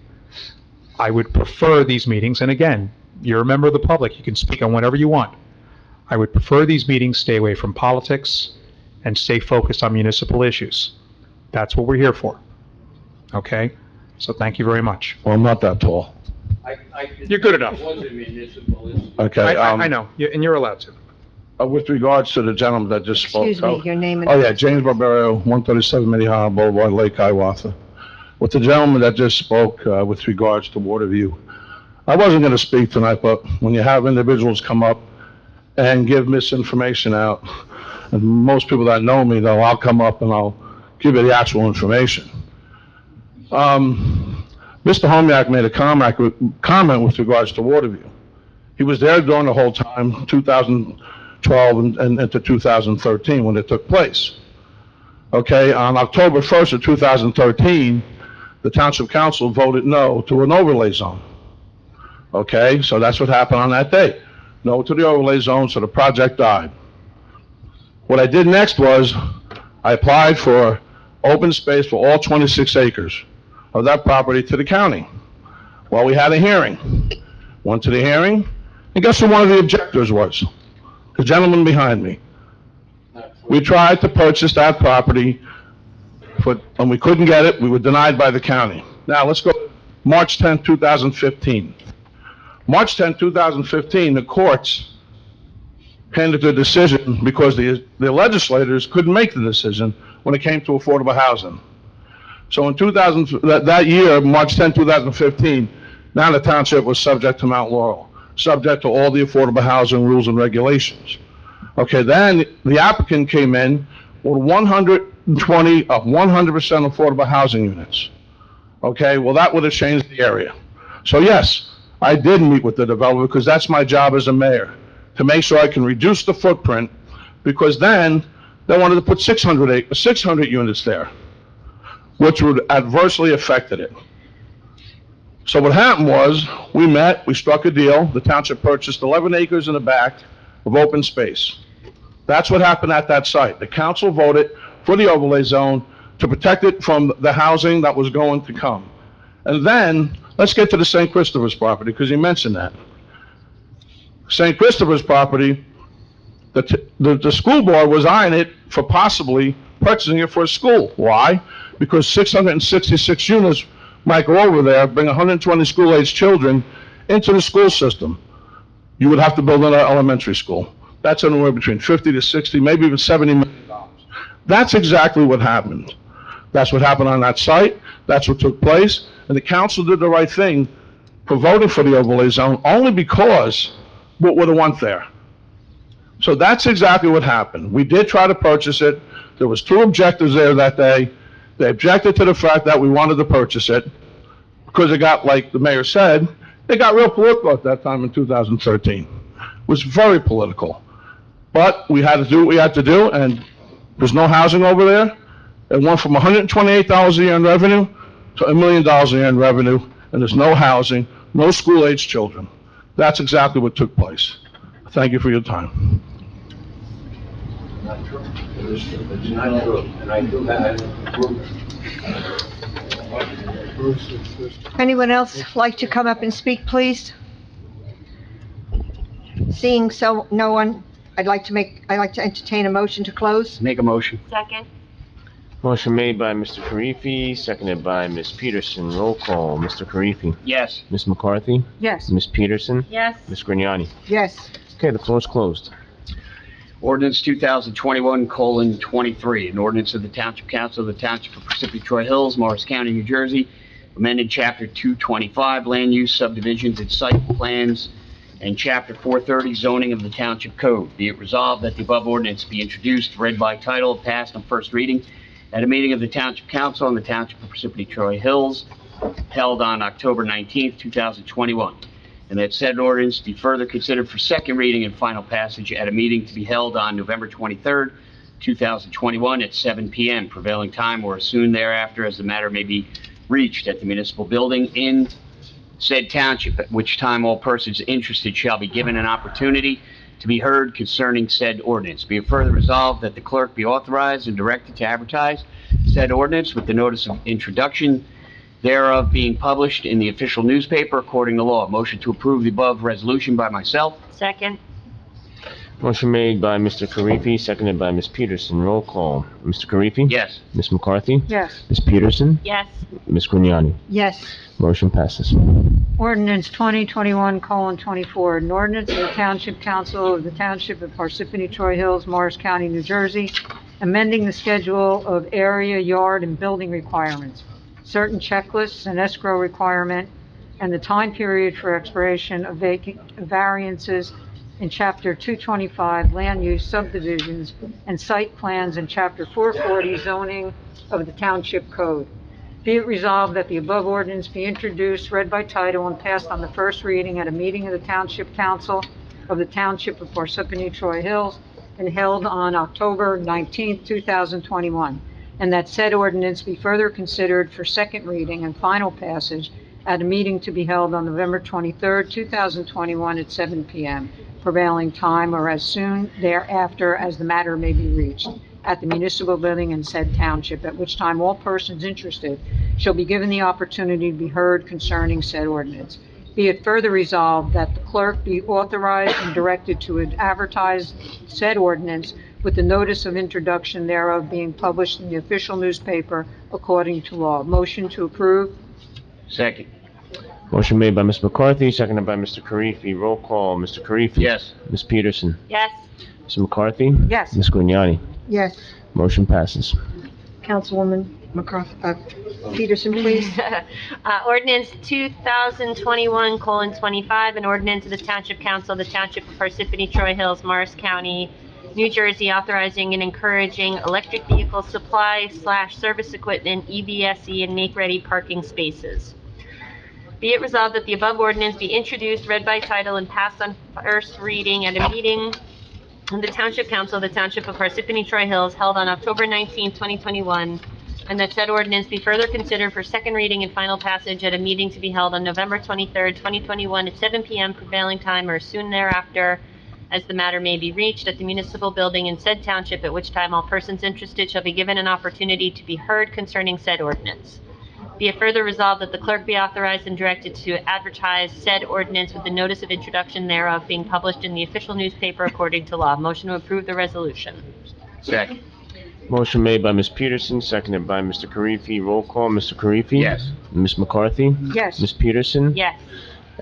I would prefer these meetings, and again, you're a member of the public, you can speak on whatever you want. I would prefer these meetings stay away from politics and stay focused on municipal issues. That's what we're here for. Okay? So thank you very much. Well, I'm not that tall. You're good enough. Okay. I know, and you're allowed to. With regards to the gentleman that just spoke. Excuse me, your name and... Oh, yeah, James Barbario, 137 Minnehaha Boulevard, Lake Hiawatha. With the gentleman that just spoke with regards to Waterview, I wasn't going to speak tonight, but when you have individuals come up and give misinformation out, and most people that know me, though, I'll come up and I'll give you the actual information. Mr. Homiak made a comment with regards to Waterview. He was there during the whole time, 2012 and into 2013 when it took place. Okay, on October 1st of 2013, the Township Council voted no to an overlay zone. Okay, so that's what happened on that day. No to the overlay zone, so the project died. What I did next was I applied for open space for all 26 acres of that property to the county. Well, we had a hearing. Went to the hearing, and guess who one of the objectors was? The gentleman behind me. We tried to purchase that property, and we couldn't get it. We were denied by the county. Now, let's go March 10, 2015. March 10, 2015, the courts handed the decision because the legislators couldn't make the decision when it came to affordable housing. So in that year, March 10, 2015, now the township was subject to Mount Laurel, subject to all the affordable housing rules and regulations. Okay, then the applicant came in with 120 of 100% affordable housing units. Okay, well, that would have changed the area. So yes, I did meet with the developer because that's my job as a mayor, to make sure I can reduce the footprint, because then they wanted to put 600 units there, which would adversely affected it. So what happened was, we met, we struck a deal, the township purchased 11 acres in the back of open space. That's what happened at that site. The council voted for the overlay zone to protect it from the housing that was going to come. And then, let's get to the St. Christopher's property, because you mentioned that. St. Christopher's property, the school board was eyeing it for possibly purchasing it for a school. Why? Because 666 units might go over there, bring 120 school-aged children into the school system. You would have to build another elementary school. That's anywhere between 50 to 60, maybe even $70 million. That's exactly what happened. That's what happened on that site. That's what took place. And the council did the right thing for voting for the overlay zone only because what would have went there. So that's exactly what happened. We did try to purchase it. There was 2 objectors there that day. They objected to the fact that we wanted to purchase it because it got, like the mayor said, it got real political at that time in 2013. It was very political. But we had to do what we had to do, and there's no housing over there. It went from $128 a year in revenue to $1 million a year in revenue, and there's no housing, no school-aged children. That's exactly what took place. Thank you for your time. Not true. It is true. It's not true. And I do have Anyone else like to come up and speak, please? Seeing no one, I'd like to entertain a motion to close. Make a motion. Second. Motion made by Mr. Karifi, seconded by Ms. Peterson. Roll call. Mr. Karifi. Yes. Ms. McCarthy. Yes. Ms. Peterson. Yes. Ms. Grignani. Yes. Okay, the floor is closed. Ordinance 2021:23, an ordinance of the Township Council of the Township of Parsippany Troy Hills, Morris County, New Jersey, amended Chapter 225, Land Use, Subdivisions, and Site Plans, and Chapter 430, Zoning of the Township Code. Be it resolved that the above ordinance be introduced, read by title, passed on first reading at a meeting of the Township Council in the Township of Parsippany Troy Hills, held on October 19th, 2021. And that said ordinance be further considered for second reading and final passage at a meeting to be held on November 23rd, 2021 at 7 p.m. prevailing time or as soon thereafter as the matter may be reached at the municipal building in said township, at which time all persons interested shall be given an opportunity to be heard concerning said ordinance. Be it further resolved that the clerk be authorized and directed to advertise said ordinance with the notice of introduction thereof being published in the official newspaper according to law. Motion to approve the above resolution by myself. Second. Motion made by Mr. Karifi, seconded by Ms. Peterson. Roll call. Mr. Karifi? Yes. Ms. McCarthy? Yes. Ms. Peterson? Yes. Ms. Grignani? Yes. Motion passes. Ordinance 2021:24, an ordinance of the Township Council of the Township of Parsippany Troy Hills, Morris County, New Jersey, amending the schedule of area, yard, and building requirements, certain checklists and escrow requirement, and the time period for expiration of variances in Chapter 225 Land Use Subdivisions and Site Plans and Chapter 440 Zoning of the Township Code. Be it resolved that the above ordinance be introduced, read by title, and passed on the first reading at a meeting of the Township Council of the Township of Parsippany Troy Hills and held on October 19, 2021, and that said ordinance be further considered for second reading and final passage at a meeting to be held on November 23, 2021 at 7 p.m. prevailing time or as soon thereafter as the matter may be reached at the municipal building in said township, at which time all persons interested shall be given the opportunity to be heard concerning said ordinance. Be it further resolved that the clerk be authorized and directed to advertise said ordinance with the notice of introduction thereof being published in the official newspaper according to law. Motion to approve? Second. Motion made by Ms. McCarthy, seconded by Mr. Karifi. Roll call, Mr. Karifi. Yes. Ms. Peterson. Yes. Ms. McCarthy. Yes. Ms. Grignani. Yes. Motion passes. Councilwoman Peterson, please. Ordinance 2021:25, an ordinance of the Township Council of the Township of Parsippany Troy Hills, Morris County, New Jersey, authorizing and encouraging electric vehicle supply/service equipment, EVSE, and make-ready parking spaces. Be it resolved that the above ordinance be introduced, read by title, and passed on first reading at a meeting of the Township Council of the Township of Parsippany Troy Hills held on October 19, 2021, and that said ordinance be further considered for second reading and final passage at a meeting to be held on November 23, 2021 at 7 p.m. prevailing time or soon thereafter as the matter may be reached at the municipal building in said township, at which time all persons interested shall be given an opportunity to be heard concerning said ordinance. Be it further resolved that the clerk be authorized and directed to advertise said ordinance with the notice of introduction thereof being published in the official newspaper according to law. Motion to approve the resolution. Second. Motion made by Ms. Peterson, seconded by Mr. Karifi. Roll call, Mr. Karifi. Yes. Ms. McCarthy. Yes. Ms. Peterson. Yes.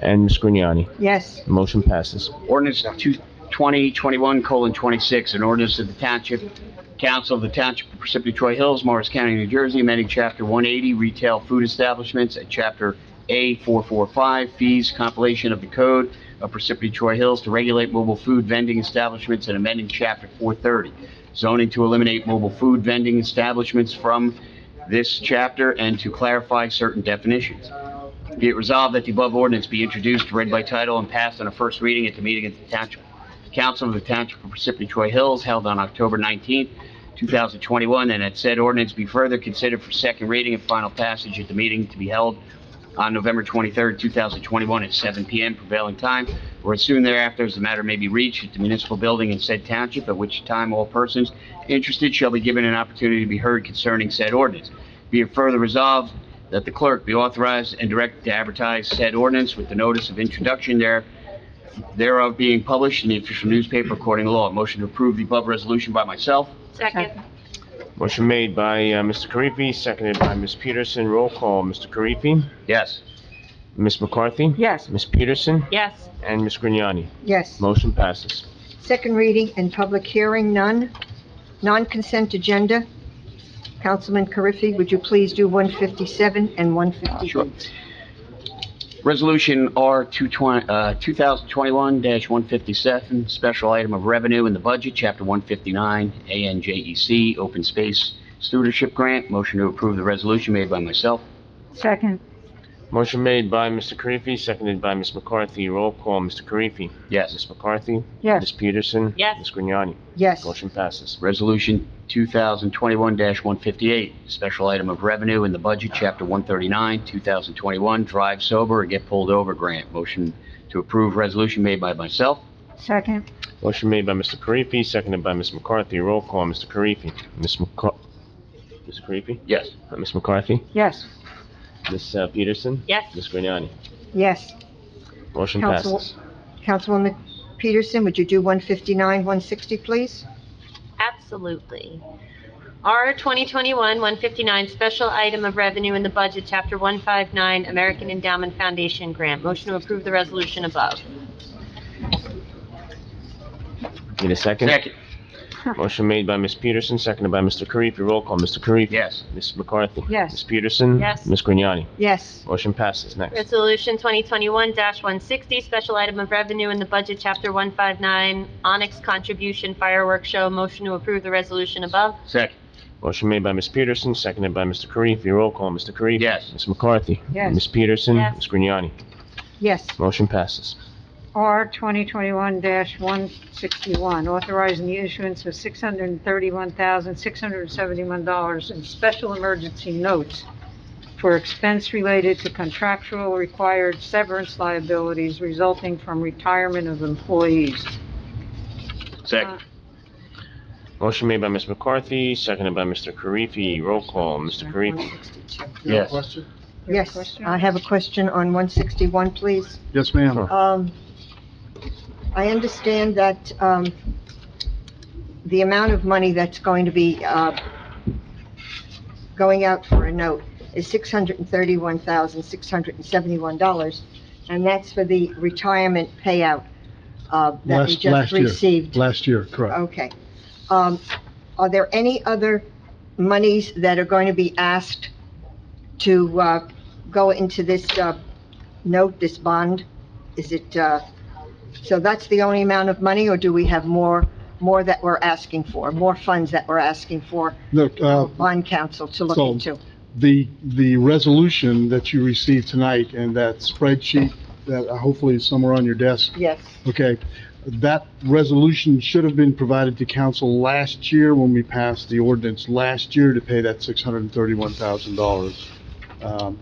And Ms. Grignani. Yes. Motion passes. Ordinance 2021:26, an ordinance of the Township Council of the Township of Parsippany Troy Hills, Morris County, New Jersey, amending Chapter 180, Retail Food Establishments, at Chapter A445, Fees, compilation of the Code of Parsippany Troy Hills to regulate mobile food vending establishments, and amending Chapter 430, Zoning to eliminate mobile food vending establishments from this chapter and to clarify certain definitions. Be it resolved that the above ordinance be introduced, read by title, and passed on a first reading at the meeting of the Township Council of the Township of Parsippany Troy Hills held on October 19, 2021, and that said ordinance be further considered for second reading and final passage at the meeting to be held on November 23, 2021 at 7 p.m. prevailing time, or as soon thereafter as the matter may be reached at the municipal building in said township, at which time all persons interested shall be given an opportunity to be heard concerning said ordinance. Be it further resolved that the clerk be authorized and directed to advertise said ordinance with the notice of introduction thereof being published in the official newspaper according to law. Motion to approve the above resolution by myself. Second. Motion made by Mr. Karifi, seconded by Ms. Peterson. Roll call, Mr. Karifi. Yes. Ms. McCarthy. Yes. Ms. Peterson. Yes. And Ms. Grignani. Yes. Motion passes. Second reading and public hearing, none. Non-consent agenda. Councilman Carriffy, would you please do 157 and 158? Sure. Resolution R 2021-157, special item of revenue in the budget, Chapter 159, ANJEC, Open Space Stewardship Grant. Motion to approve the resolution made by myself. Second. Motion made by Mr. Karifi, seconded by Ms. McCarthy. Roll call, Mr. Karifi. Yes. Ms. McCarthy. Yes. Ms. Peterson. Yes. Ms. Grignani. Yes. Motion passes. Resolution 2021-158, special item of revenue in the budget, Chapter 139, 2021, Drive Sober or Get Pulled Over Grant. Motion to approve resolution made by myself. Second. Motion made by Mr. Karifi, seconded by Ms. McCarthy. Roll call, Mr. Karifi. Mr. Karifi? Yes. Ms. McCarthy? Yes. Ms. Peterson? Yes. Ms. Grignani? Yes. Motion Council- passes. Councilwoman Peterson, would you do 159, 160, please? Absolutely. R 2021-159, special item of revenue in the budget, Chapter 159, American Endowment Foundation Grant. Motion to approve the resolution above. Need a second? Second. Motion made by Ms. Peterson, seconded by Mr. Karifi. Roll call, Mr. Karifi. Yes. Ms. McCarthy. Yes. Ms. Peterson. Yes. Ms. Grignani. Yes. Motion passes. Next. Resolution 2021-160, special item of revenue in the budget, Chapter 159, Onyx Contribution Fireworks Show. Motion to approve the resolution above. Second. Motion made by Ms. Peterson, seconded by Mr. Karifi. Roll call, Mr. Karifi. Yes. Ms. McCarthy. Yes. Ms. Peterson. Yes. Ms. Grignani. Yes. Motion passes. R 2021-161, authorizing the issuance of $631,671 in special emergency notes for expense related to contractual required severance liabilities resulting from retirement of employees. Second. Motion made by Ms. McCarthy, seconded by Mr. Karifi. Roll call, Mr. Karifi. Yes. Question? Yes, I have a question on 161, please. Yes, ma'am. I understand that, the amount of money that's going to be, going out for a note is $631,671, and that's for the retirement payout, that we Last just year. received. Last year, correct. Okay. Are there any other monies that are going to be asked to, go into this, note, this bond? Is it, so that's the only amount of money, or do we have more that we're asking for, more funds that we're asking for, Look, bond council to look so- into? the resolution that you received tonight and that spreadsheet that hopefully is somewhere on your desk, Yes. okay, that resolution should have been provided to council last year when we passed the ordinance last year to pay that $631,000.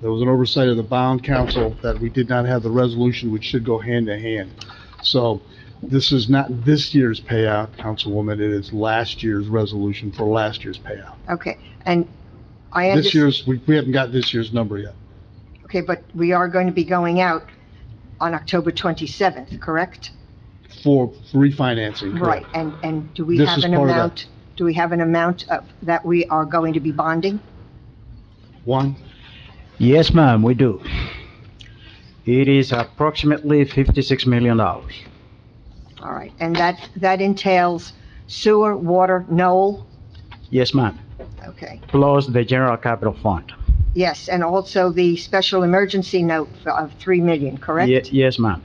There was an oversight of the bond council that we did not have the resolution, which should go hand in hand. So this is not this year's payout, Councilwoman, it is last year's resolution for last year's payout. Okay, and I This understand, year's, we haven't got this year's number yet. okay, but we are going to be going out on October 27th, correct? For refinancing, Right, correct. and do we This have is an part of that. amount, do we have an amount of, that we are going to be bonding? One, Yes, ma'am, we do. It is approximately $56 million. All right, and that entails sewer, water, Knoll? Yes, ma'am. Okay, Plus the general capital fund. yes, and also the special emergency note of 3 million, correct? Yes, ma'am.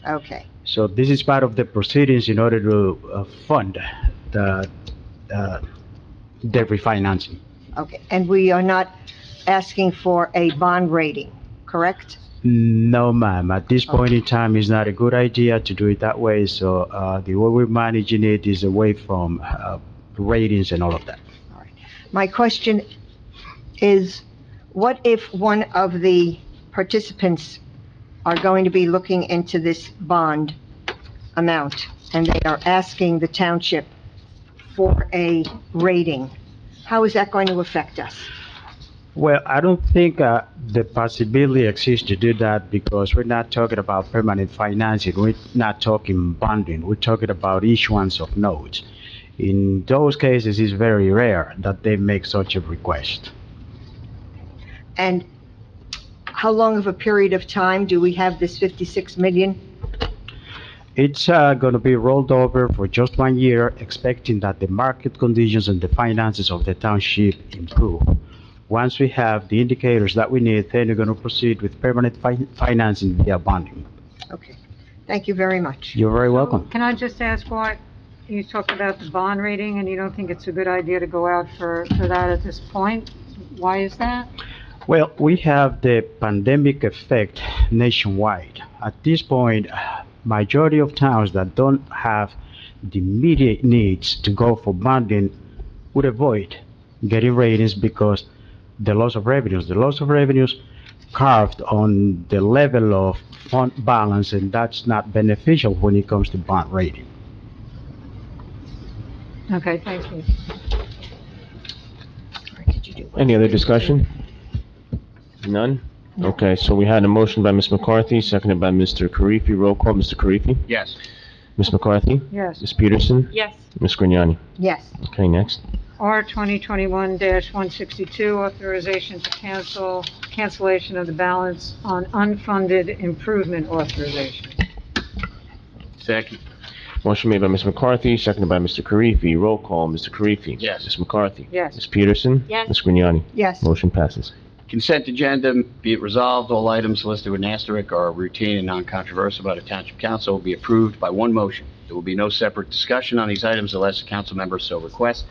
Okay, So this is part of the proceedings in order to fund the refinancing. okay, and we are not asking for a bond rating, correct? No, ma'am. At this point in time, it's not a good idea to do it that way. So the way we're managing it is away from ratings and all of that. My question is, what if one of the participants are going to be looking into this bond amount, and they are asking the township for a rating? How is that going to affect us? Well, I don't think the possibility exists to do that because we're not talking about permanent financing. We're not talking bonding. We're talking about issuance of notes. In those cases, it's very rare that they make such a request. And how long of a period of time do we have this 56 million? It's going to be rolled over for just 1 year, expecting that the market conditions and the finances of the township improve. Once we have the indicators that we need, then we're going to proceed with permanent financing via bonding. Okay, thank you very much. You're very welcome. Can I just ask why you talked about the bond rating and you don't think it's a good idea to go out for that at this point? Why is that? Well, we have the pandemic effect nationwide. At this point, majority of towns that don't have the immediate needs to go for bonding would avoid getting ratings because the loss of revenues carved on the level of fund balance, and that's not beneficial when it comes to bond rating. Okay, thank you. Any other discussion? None? Okay, so we had a motion by Ms. McCarthy, seconded by Mr. Karifi. Roll call, Mr. Karifi. Yes. Ms. McCarthy? Yes. Ms. Peterson? Yes. Ms. Grignani? Yes. Okay, next. R 2021-162, authorization to cancellation of the balance on unfunded improvement authorization. Second. Motion made by Ms. McCarthy, seconded by Mr. Karifi. Roll call, Mr. Karifi. Yes. Ms. McCarthy. Yes. Ms. Peterson. Yes. Ms. Grignani. Yes. Motion passes. Consent agenda, be it resolved, all items listed with an asterisk are routine and non-controversial by the Township Council will be approved by one motion. There will be no separate discussion on these items unless a council member so requests,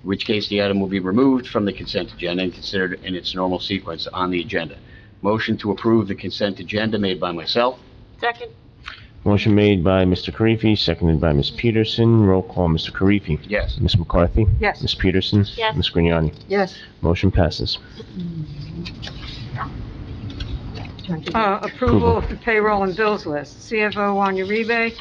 in which case the item will be removed from the consent agenda and considered in its normal sequence on the agenda. Motion to approve the consent agenda made by myself. Second. Motion made by Mr. Karifi, seconded by Ms. Peterson. Roll call, Mr. Karifi. Yes. Ms. McCarthy. Yes. Ms. Peterson. Yes. Ms. Grignani. Yes. Motion passes. Approval of the payroll and bills list. CFO Juan Uribe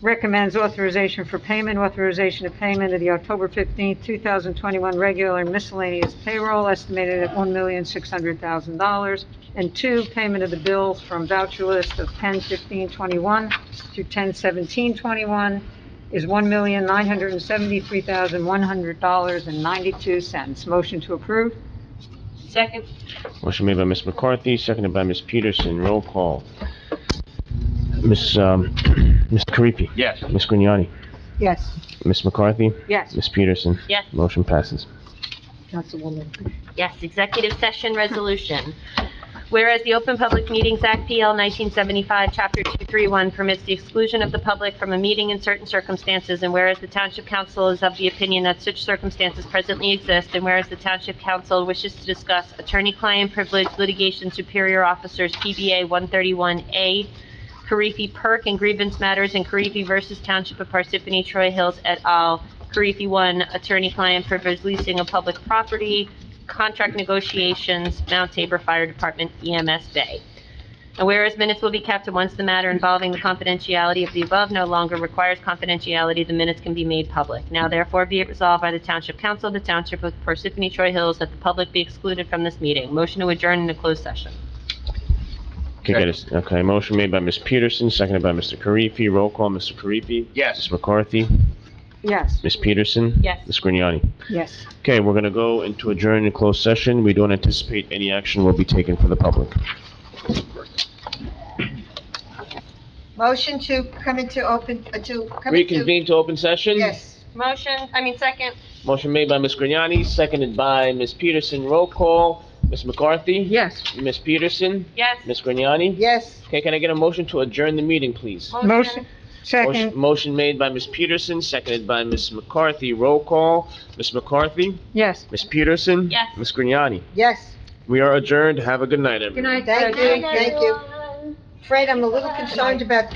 recommends authorization for payment, authorization of payment of the October 15th, 2021 regular and miscellaneous payroll estimated at $1,600,000. And two, payment of the bills from voucher list of 10/15/21 to 10/17/21 is $1,973,100.92. Motion to approve? Second. Motion made by Ms. McCarthy, seconded by Ms. Peterson. Roll call. Mr. Karifi. Yes. Ms. Grignani. Yes. Ms. McCarthy. Yes. Ms. Peterson. Yes. Motion passes. Councilwoman. Yes, executive session resolution. Whereas the Open Public Meetings Act, PL 1975, Chapter 231, permits the exclusion of the public from a meeting in certain circumstances, and whereas the Township Council is of the opinion that such circumstances presently exist, and whereas the Township Council wishes to discuss attorney-client privilege litigation superior officers, PBA 131A, Karifi Perk, and grievance matters in Karifi versus Township of Parsippany Troy Hills et al., Karifi 1, attorney-client privilege leasing of public property, contract negotiations, Mount Tabor Fire Department, EMS Bay. And whereas minutes will be kept, and once the matter involving the confidentiality of the above no longer requires confidentiality, the minutes can be made public. Now therefore be it resolved by the Township Council of the Township of Parsippany Troy Hills that the public be excluded from this meeting. Motion to adjourn into closed session. Okay, motion made by Ms. Peterson, seconded by Mr. Karifi. Roll call, Mr. Karifi. Yes. Ms. McCarthy. Yes. Ms. Peterson. Yes. Ms. Grignani. Yes. Okay, we're gonna go into adjourn in closed session. We don't anticipate any action will be taken for the public. Motion to come into open, to come into... Reconvene to open session? Yes. Second. Motion made by Ms. Grignani, seconded by Ms. Peterson. Roll call, Ms. McCarthy? Yes. Ms. Peterson? Yes. Ms. Grignani? Yes. Okay, can I get a motion to adjourn the meeting, please? Motion. Second. Motion made by Ms. Peterson, seconded by Ms. McCarthy. Roll call, Ms. McCarthy? Yes. Ms. Peterson? Yes. Ms. Grignani? Yes. We are adjourned. Have a good night, everyone. Good night. Thank you, thank you. Fred, I'm a little concerned about